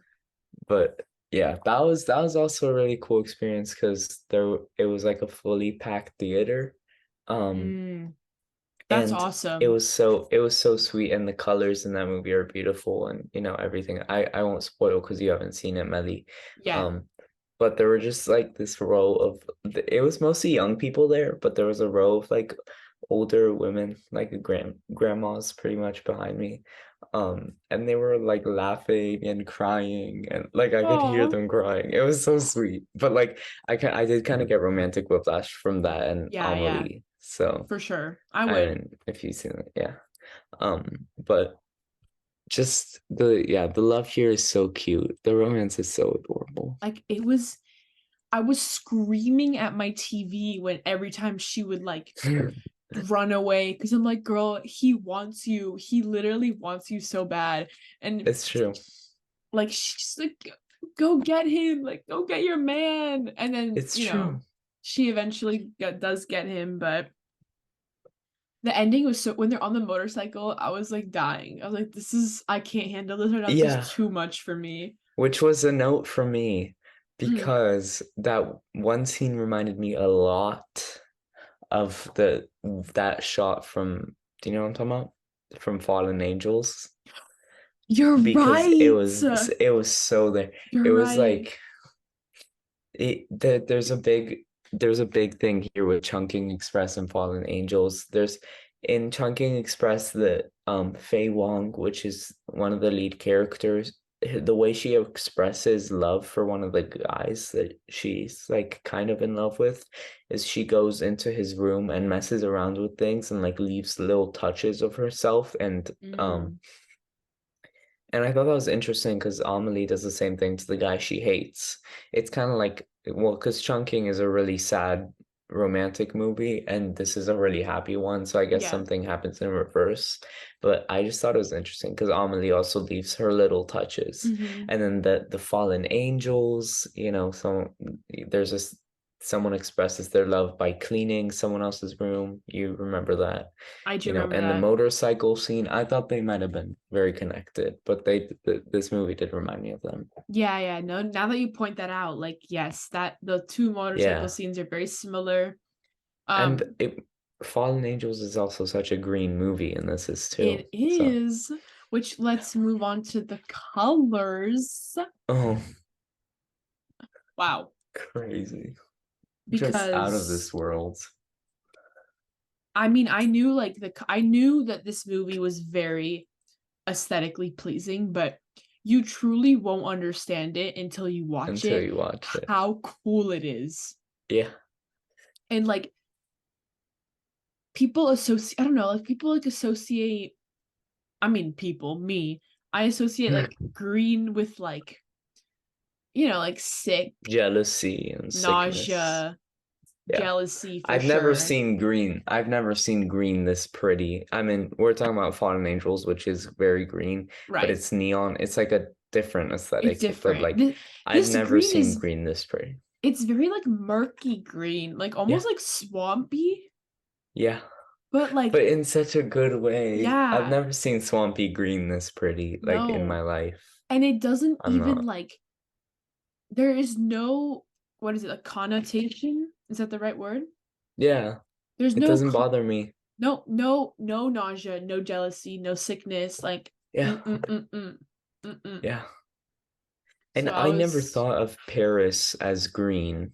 But yeah, that was also a really cool experience because it was like a fully packed theater. Um, mm. That's and it awesome. was so sweet, and the colors in that movie are beautiful, and everything. I won't spoil because you haven't seen it, Meli. Yeah. um but there were just like this row of it was mostly young people there, but there was a row of like older women, like grandmas pretty much behind me, and they were like laughing and crying, and like I could hear Oh, them crying. It was so sweet, but like I did kind of get romantic whiplash from that and yeah, yeah, Amelie. So for sure. I I would. mean, if you've seen it, yeah. But just the love here is so cute. The romance is so adorable. Like I was screaming at my TV when every time she would like run away because I'm like, girl, he wants you. He literally wants you so bad. And It's true. like she's like, go get him, like go get your man. And then, It's true. she eventually does get him, but the ending was so when they're on the motorcycle, I was like dying. I was like, I can't handle this right now. This is Yeah, too much for me. which was a note for me Mm. because that one scene reminded me a lot of that shot from, do you know what I'm talking about? From Fallen Angels. You're Because right. it was so there. It You're was right. like there's a big thing here with Chunking Express and Fallen Angels. There's in Chunking Express the Fei Wong, which is one of the lead characters, the way she expresses love for one of the guys that she's like kind of in love with is she goes into his room and messes around with things and like leaves little touches of herself Mm. and I thought that was interesting because Amelie does the same thing to the guy she hates. It's kind of like, well, because Chunking is a really sad romantic movie, and this is a really happy one. So I guess Yeah. something happens in reverse. But I just thought it was interesting because Amelie also leaves her little touches. Hmm. And then the fallen angels, there's this someone expresses their love by cleaning someone else's room. You remember that? I do remember And the that. motorcycle scene, I thought they might have been very connected, but this movie did remind me of them. Yeah, yeah. No, now that you point that out, like yes, that the two motorcycle Yeah. scenes are very similar. And Um, Fallen Angels is also such a green movie, and this is too. it So, is, which let's move on to the colors. oh, Wow. crazy. Just out of Because this world. I mean, I knew that this movie was very aesthetically pleasing, but you truly won't understand it until you watch Until it, you watch it. how cool it is. Yeah. And like people associate, I don't know, like people like associate, I mean, me, I associate like green with like, like sick, Jealousy and sickness. nausea, Yeah. jealousy for I've never sure. seen green. I've never seen green this pretty. I mean, we're talking about Fallen Angels, which is very green, but Right. it's neon. It's like a different It's aesthetic, but different. like I've This never green seen is, green this pretty. it's very like murky green, like Yeah. almost like swampy, Yeah. but But like, in such a good way. I've yeah, never seen swampy green this pretty, like in my no. life. And it doesn't I'm even not. like, there is no, what is it, a connotation? Is that the right word? Yeah. There's It no doesn't bother me. no nausea, no jealousy, no sickness, like Yeah. mm mm mm mm mm mm. Yeah. And So I I never was, thought of Paris as green,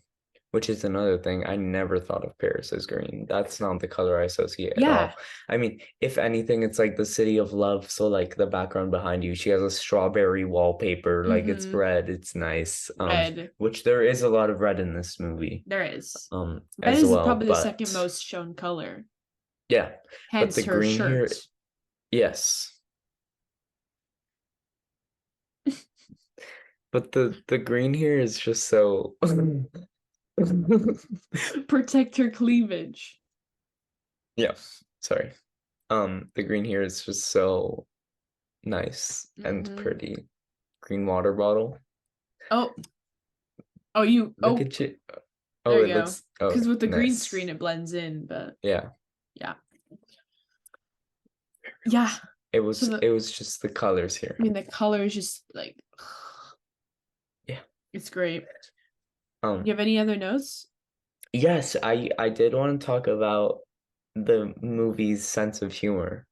which is another thing. I never thought of Paris as green. That's not the color I associate at yeah, all. I mean, if anything, it's like the city of love. So like the background behind you, she has a strawberry wallpaper, like it's mm-hmm, red, it's nice. red. Which there is a lot of red in this movie, There is. Red as is well. probably the second But most shown color, yeah, but hence the her green shirt. here, yes. But the green here is just so Protect her cleavage. yeah, sorry. The green here is just so nice and Mm-hmm. pretty. Green water bottle. Oh, oh, Look at you. Oh, there you it go. looks oh Because with the green screen, nice. it blends in, but Yeah. yeah. Yeah. So It was just the colors here. I mean, the color is just like, Yeah. it's great. You Um, have any other notes? yes, I did want to talk about the movie's sense of humor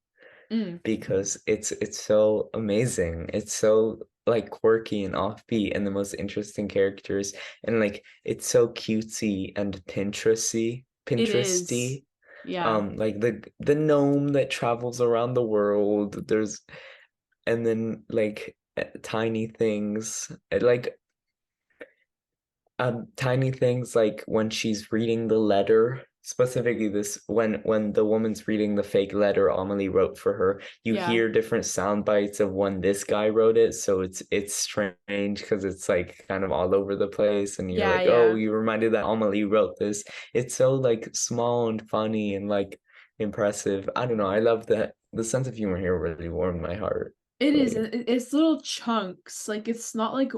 Mm, because it's so amazing. It's so like quirky and offbeat and the most interesting characters and like it's so cutesy and it is. Pinteresty. Yeah. Like the gnome that travels around the world. And then like tiny things, like tiny things like when she's reading the letter, specifically this when the woman's reading the fake letter Amelie wrote for her, you Yeah. hear different sound bites of when this guy wrote it, so it's strange because it's like kind of all over the place and you're Yeah. like, oh, Yeah. you reminded that Amelie wrote this. It's so like small and funny and like impressive. I don't know. I love that the sense of humor here really warmed my heart. It is. Like, It's little chunks. Like it's not like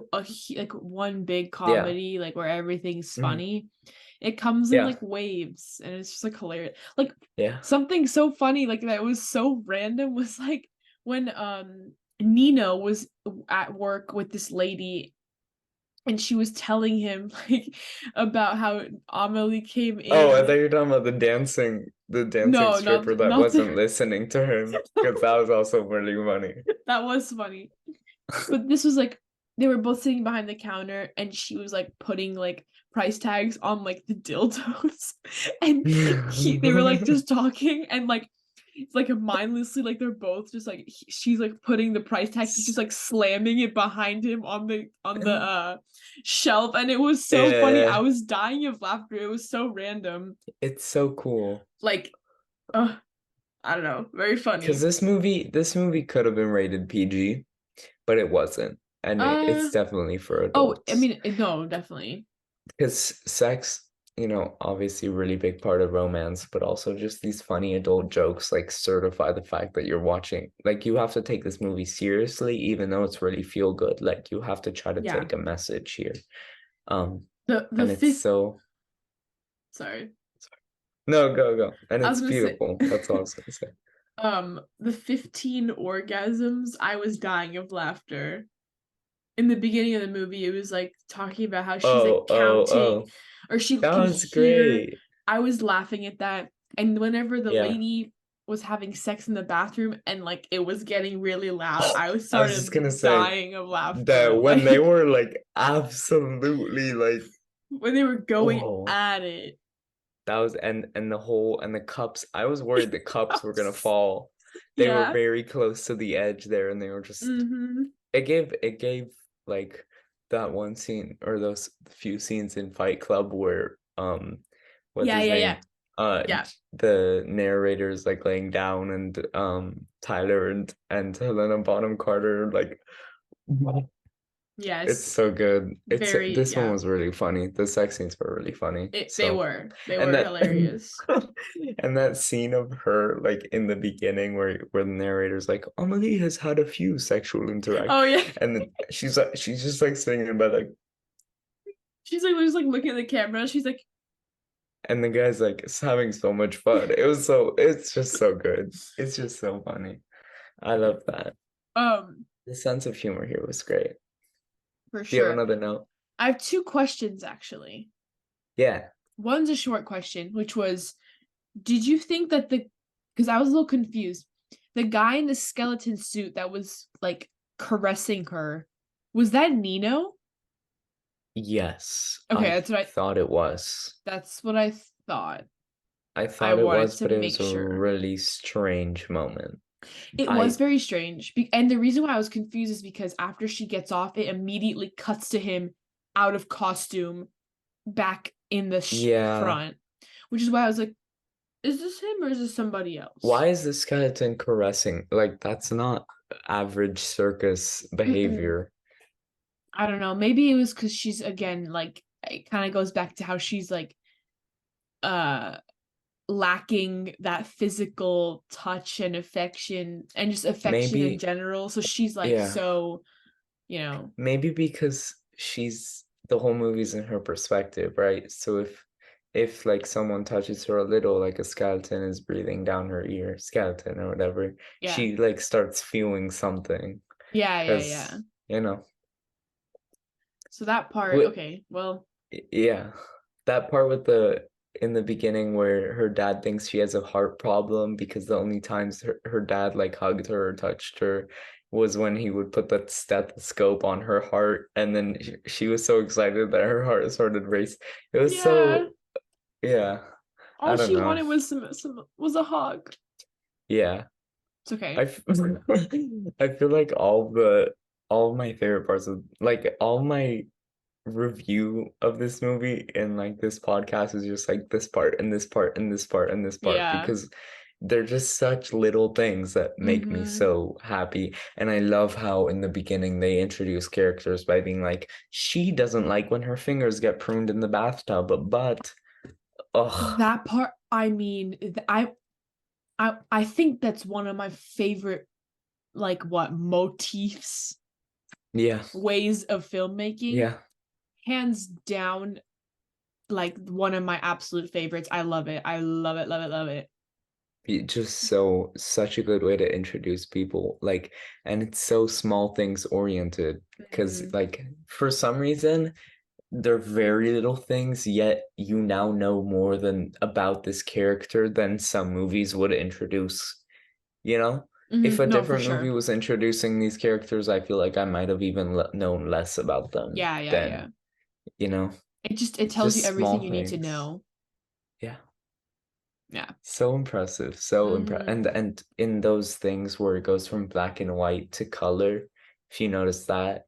like one big yeah. comedy like where everything's Mhm. funny. It comes in Yeah. like waves, and it's just like hilarious. Like Yeah. something so funny like that was so random was like when Nino was at work with this lady, and she was telling him like about how Amelie came Oh, I thought in. you were talking about the dancing No, stripper that not the wasn't listening to him, because that was also really funny. that was funny. But this was like they were both sitting behind the counter, and she was like putting like price tags on like the dildos, and they were like just talking, and like it's like mindlessly like they're both just like she's like putting the price tag, he's just like slamming it behind him on the shelf, and it was so funny. I Yeah, was dying of laughter. It was so random. it's so cool. Like I don't know, very Because funny. this movie could have been rated PG, but it wasn't. And uh it's definitely for oh, I adults. mean, no, definitely. Because sex, obviously really big part of romance, but also just these funny adult jokes like certify the fact that you're watching. Like you have to take this movie seriously, even though it's really feel good. Like you have to try to Yeah. take a message here. Um, The and it's fifth so sorry. no, go, go. And I was it's gonna say beautiful. That's all I was gonna say. the 15 orgasms, I was dying of laughter. In the beginning of the movie, it was like talking about how she's like Oh, oh, counting, oh. or she That can was hear. great. I was laughing at that. And whenever the Yeah. lady was having sex in the bathroom and like it was getting really loud, I was I was just gonna started say dying of laughter. that when they Like were like absolutely like, when they were going oh, at it. that was and the whole and the cups. I was worried the cups were gonna fall. They were Yeah. very close to the edge there, and they were just. Mm-hmm. It gave like that one scene or those few scenes in Fight Club where what's Yeah, his yeah, yeah. name? Uh Yeah. the narrator's like laying down, and Tyler and Helena Bonham Carter like it's Yes. so good. Very, This one yeah. was really funny. The sex scenes were really funny. They So were. They and were that hilarious. and that scene of her like in the beginning where the narrator's like, Amelie has had a few sexual interact Oh yeah. and then she's just like sitting in bed like, She's like just like looking at the camera. She's like, and the guy's like having so much fun. It's just so good. It's just so funny. I love that. um, The sense of humor here was great. for Do you have sure. another note? I have two questions actually. Yeah. One's a short question, which was, did you think that because I was a little confused, the guy in the skeleton suit that was like caressing her, was that Nino? Yes. Okay, that's what I thought. I I thought it wanted was, to but it make was a sure. really strange moment. It was I very strange. And the reason why I was confused is because after she gets off, it immediately cuts to him out of costume back in the Yeah. front, which is why I was like, is this him or is this somebody Why else? is the skeleton caressing? Like, that's not average circus Mm-mm. behavior. I don't know. Maybe it was because she's again like it kind of goes back to how she's like uh lacking that physical touch and affection and just affection in Maybe, general. So she's like yeah. so, you know, Maybe because the whole movie's in her perspective, right? So if like someone touches her a little, like a skeleton is breathing down her ear, skeleton or whatever, yeah. she like starts feeling something. Yeah, yeah, yeah. Because, you know, So that part, what okay, well, Yeah, that part with the in the beginning where her dad thinks she has a heart problem because the only times her dad like hugged her or touched her was when he would put that stethoscope on her heart, and then she was so excited that her heart started racing. It was yeah. so, yeah, I All don't she know. wanted was some was a hug. Yeah, It's okay. I f- I feel like all of my favorite parts of like all my review of this movie and like this podcast is just like this part and this part and this part and this part Yeah. because they're just such little things that make me Mm-hmm. so happy. And I love how in the beginning they introduce characters by being like, she doesn't like when her fingers get pruned in the bathtub, but oh That part, I mean, I I think that's one of my favorite, like, what motifs, Yeah. ways of filmmaking. Yeah. Hands down, like one of my absolute favorites. I love it. I love it, love it, love it. Just such a good way to introduce people. Like, and it's so small things oriented because, Mhm. like, for some reason, they're very little things, yet you now know more than about this character than some movies would introduce, you know? If a No, for different movie sure. was introducing these characters, I feel like I might have even known less about them Yeah, yeah, than, yeah. you know, It tells you just everything small you need to things. know. Yeah. Yeah. So impressive, so impressive. Hmm. And in those things where it goes from black and white to color, if you notice that,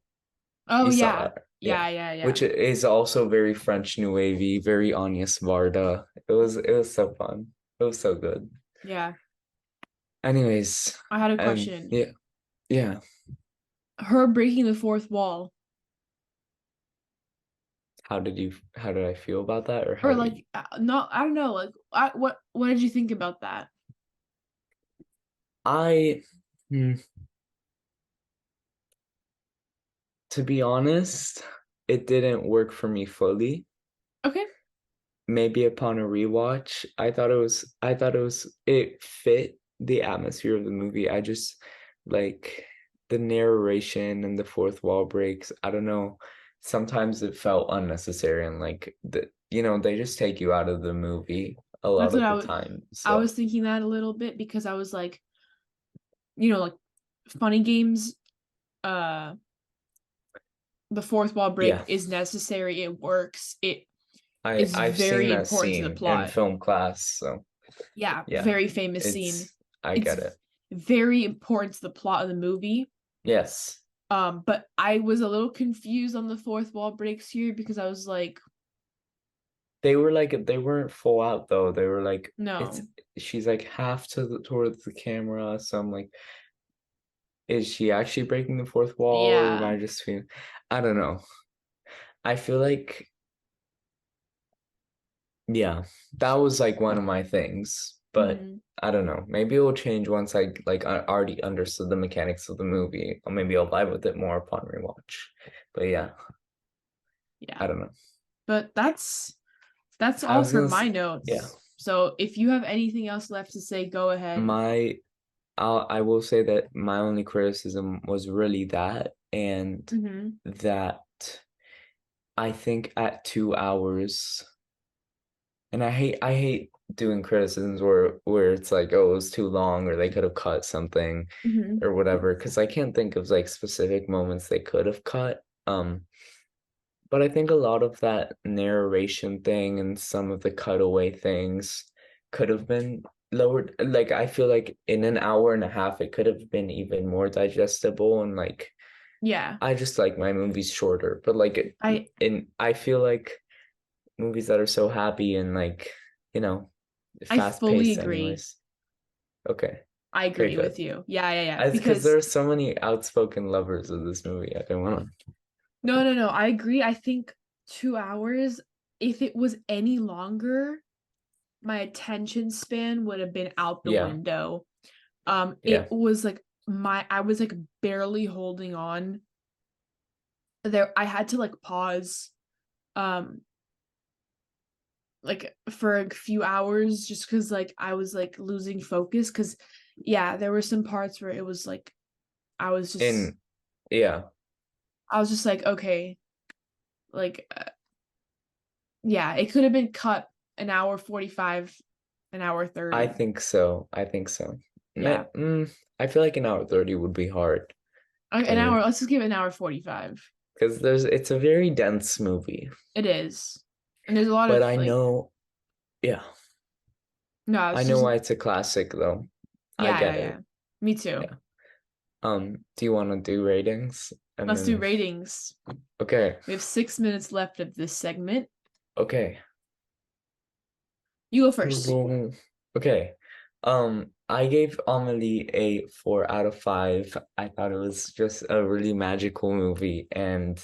Oh you saw yeah. that. Yeah. Yeah, yeah, yeah. Which is also very French New Wavy, very Agnes Varda. It was so fun. It was so good. Yeah. Anyways, I had a and question. yeah, yeah. Her breaking the fourth wall, How did I feel about that, or how or do you like, no, I don't know. Like, what did you think about that? I hmm, to be honest, it didn't work for me fully. Okay. Maybe upon a rewatch, it fit the atmosphere of the movie. I just like the narration and the fourth wall breaks. I don't know. Sometimes it felt unnecessary and like they just take you out of the movie a That's lot what of the time. I So was thinking that a little bit because I was like, like funny games, uh the fourth wall break yeah, is necessary. It works. It I is I've seen very that important to the scene in plot. film class. So Yeah, yeah, very famous scene. I It's get it. very important to the plot of the movie. Yes. But I was a little confused on the fourth wall breaks here because I was like, They weren't full out though. They were like it's no. she's like half towards the camera. So I'm like, is she actually breaking the fourth wall or am Yeah. I just feeling I don't know. I feel like yeah, that was like one of my things, but Hmm. I don't know. Maybe it will change once I already understood the mechanics of the movie. Or maybe I'll vibe with it more upon rewatch. But yeah, Yeah. I don't know. But that's I all was for gonna my yeah. notes. So if you have anything else left to say, go ahead. My I will say that my only criticism was really that, and Hmm. that I think at 2 hours, and I hate doing criticisms where it's like, oh, it was too long, or they could have cut something, Hmm. or whatever, because I can't think of like specific moments they could have cut. But I think a lot of that narration thing and some of the cutaway things could have been lowered. Like I feel like in an hour and a half, it could have been even more digestible. And like Yeah. I just like my movies shorter. But like I I feel like movies that are so happy and like, you know, I fast fully paced agree. anyways. Okay. I Very agree good. with you. Yeah, yeah, yeah. As because there Because are so many outspoken lovers of this movie. I don't want to. no, no, no. I agree. I think 2 hours, if it was any longer, my attention span would have been out the Yeah. window. Yeah. It was like I was like barely holding on. There I had to like pause um like for a few hours just because like I was like losing focus because yeah, there were some parts where it was like I was just And yeah. I was just like, okay, like yeah, it could have been cut an hour 45, an hour I 30. think so. I think so. Yeah. I feel like an hour 30 would be hard for An hour, me let's just give it an hour 45. because it's a very dense movie. It is. And there's a lot But of I like know, yeah, no, I it's know just why it's a classic though. I yeah, yeah, get yeah. it. Me too. Yeah. Do you want to do ratings? And Let's do then, ratings. okay, We have 6 minutes left of this segment. okay. You go first. Okay. I gave Amelie a 4 out of 5. I thought it was just a really magical movie, and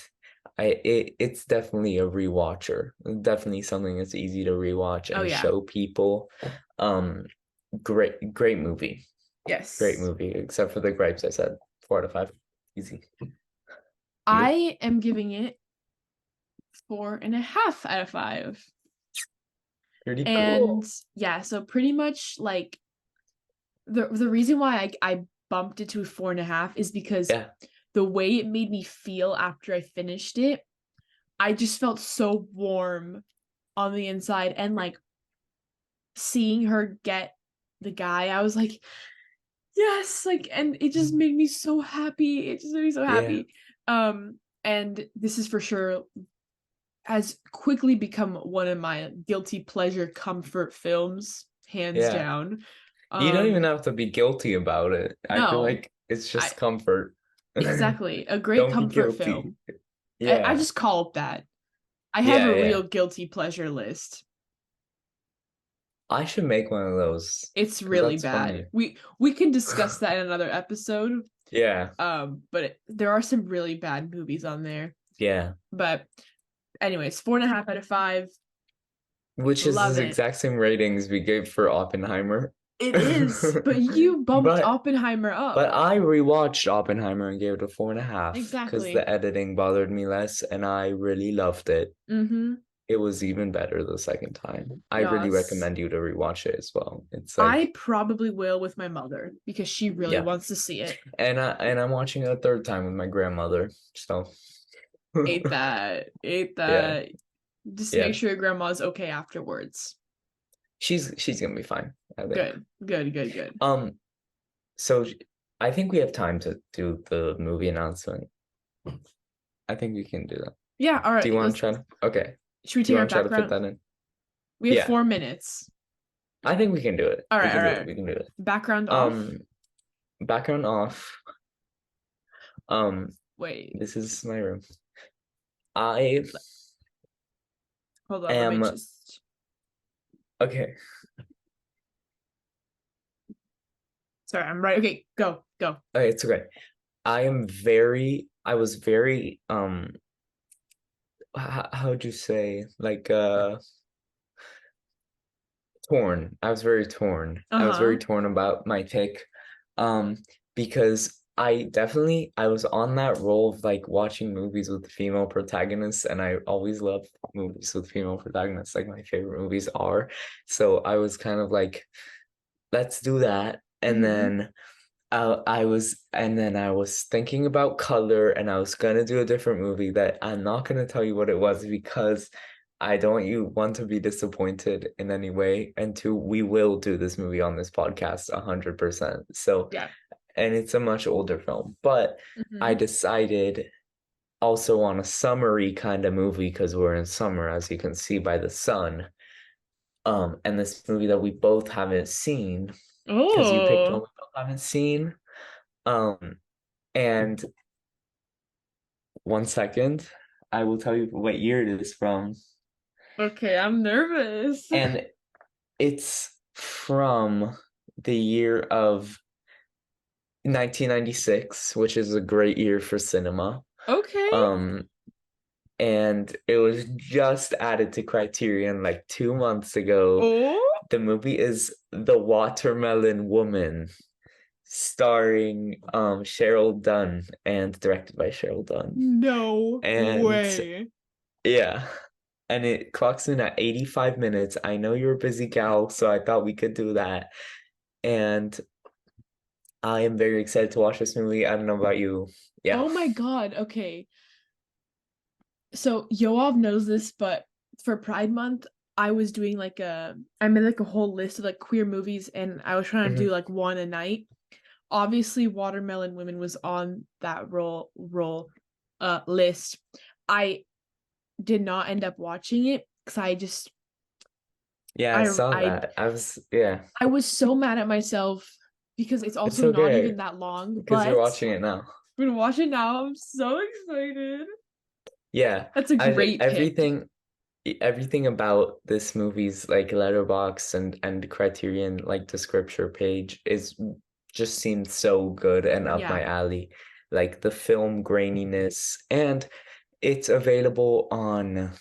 it's definitely a rewatcher. Definitely something that's easy to rewatch Oh and yeah. show people. Um, great movie. Great Yes. movie, except for the gripes I said. 4 out of 5. Easy. You? I am giving it 4.5 out of 5. Pretty And cool. yeah, so pretty much like the reason why I bumped it to 4.5 is because Yeah. the way it made me feel after I finished it, I just felt so warm on the inside, and like seeing her get the guy, I was like, yes, like, and it just made me so happy. It just made me so Yeah. happy. And this is for sure has quickly become one of my guilty pleasure comfort films, hands Yeah. down. You don't even Um, have to be guilty about it. I feel no, like it's I just comfort. exactly a great Don't be comfort guilty. film. I Yeah. just call it that. I have Yeah, a yeah. real guilty pleasure list. I should make one of those It's because really that's bad. funny. We can discuss that in another episode. Yeah. There are some really bad movies on there. Yeah. But anyways, 4.5 out of 5. Which is Love the it. exact same ratings we gave for Oppenheimer. It is, but you bumped But Oppenheimer up. but I rewatched Oppenheimer and gave it a 4.5 because Exactly. the editing bothered me less and I really loved it. Mm-hmm. It was even better the second time. I really Yes. recommend you to rewatch it as well. It's I like, probably will with my mother because she really yeah. wants to see it. And I'm watching it a third time with my grandmother. So Ate that. Ate yeah, that. Just make yeah. sure your grandma's okay afterwards. She's gonna be fine, I think. Good. Good, good, good. Um, so I think we have time to do the movie announcement. I think we can do that. Yeah, all Do you right. want to Let's try to? Okay. should we Do you take our want to try to put background? that in? We have Yeah, 4 minutes. I think we can do it. All We right, can all do it. right. We can do it. Background off. Um, background off. Um, Wait, this is my room. I hold on. Let me am just. okay. Sorry, I'm right. Okay, go, go. Okay, it's okay. I was very how would you say, like torn. I was very torn. I was very Uh-huh. torn about my pick. Um, because I was on that role of like watching movies with female protagonists, and I always love movies with female protagonists. Like my favorite movies are. So I was kind of like, let's do that. Mm-hmm. And then I was thinking about color, and I was gonna do a different movie that I'm not gonna tell you what it was because I don't want you one to be disappointed in any way, and two, we will do this movie on this podcast 100%. So, Yeah. and it's a much older film, but I Mm-hmm. decided also on a summery kind of movie because we're in summer, as you can see by the sun. And this movie that we both haven't seen because you picked one Oh, we both haven't seen. Um, and 1 second, I will tell you what year it is from. okay. I'm nervous. And it's from the year of 1996, which is a great year for cinema. Okay. Um, and it was just added to Criterion like 2 months ago. Oh, The movie is The Watermelon Woman, starring Cheryl Dunn and directed by Cheryl Dunn. no And way. yeah, and it clocks in at 85 minutes. I know you're a busy gal, so I thought we could do that. And I am very excited to watch this movie. I don't know about you. Yeah. Oh my God. Okay. So Yoav knows this, but for Pride Month, I made like a whole list of like queer movies, and I was trying to do Mhm. like one a night. Obviously, Watermelon Women was on that role list. I did not end up watching it because Yeah, I saw I that. Yeah, I was so mad at myself because it's it's also not okay even that long, because you're but watching it now. I'm gonna watch it now. I'm so excited. Yeah, That's a I great pick. everything about this movie's like letterbox and Criterion like description page is just seems so good and up my Yeah. alley. Like the film graininess, and it's available on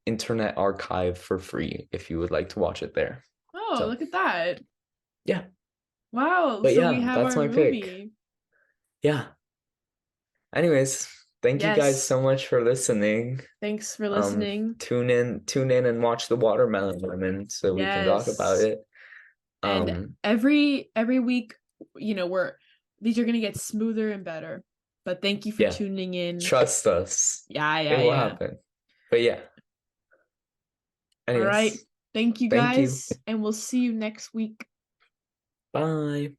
Internet Archive for free if you would like to watch it there. Oh, So look at that. Yeah. Wow, But so we yeah, have that's our my pick. movie. Yeah. Anyways, thank you guys Yes. so much for listening. Thanks for listening. Tune in and watch the Watermelon Woman so we can talk about Yes. it. And Um, every week, these are gonna get smoother and better. But thank you for yeah, tuning in. trust us. Yeah, It yeah, will yeah. happen. But yeah, All right. anyways, Thank you thank you. guys, and we'll see you next week. Bye.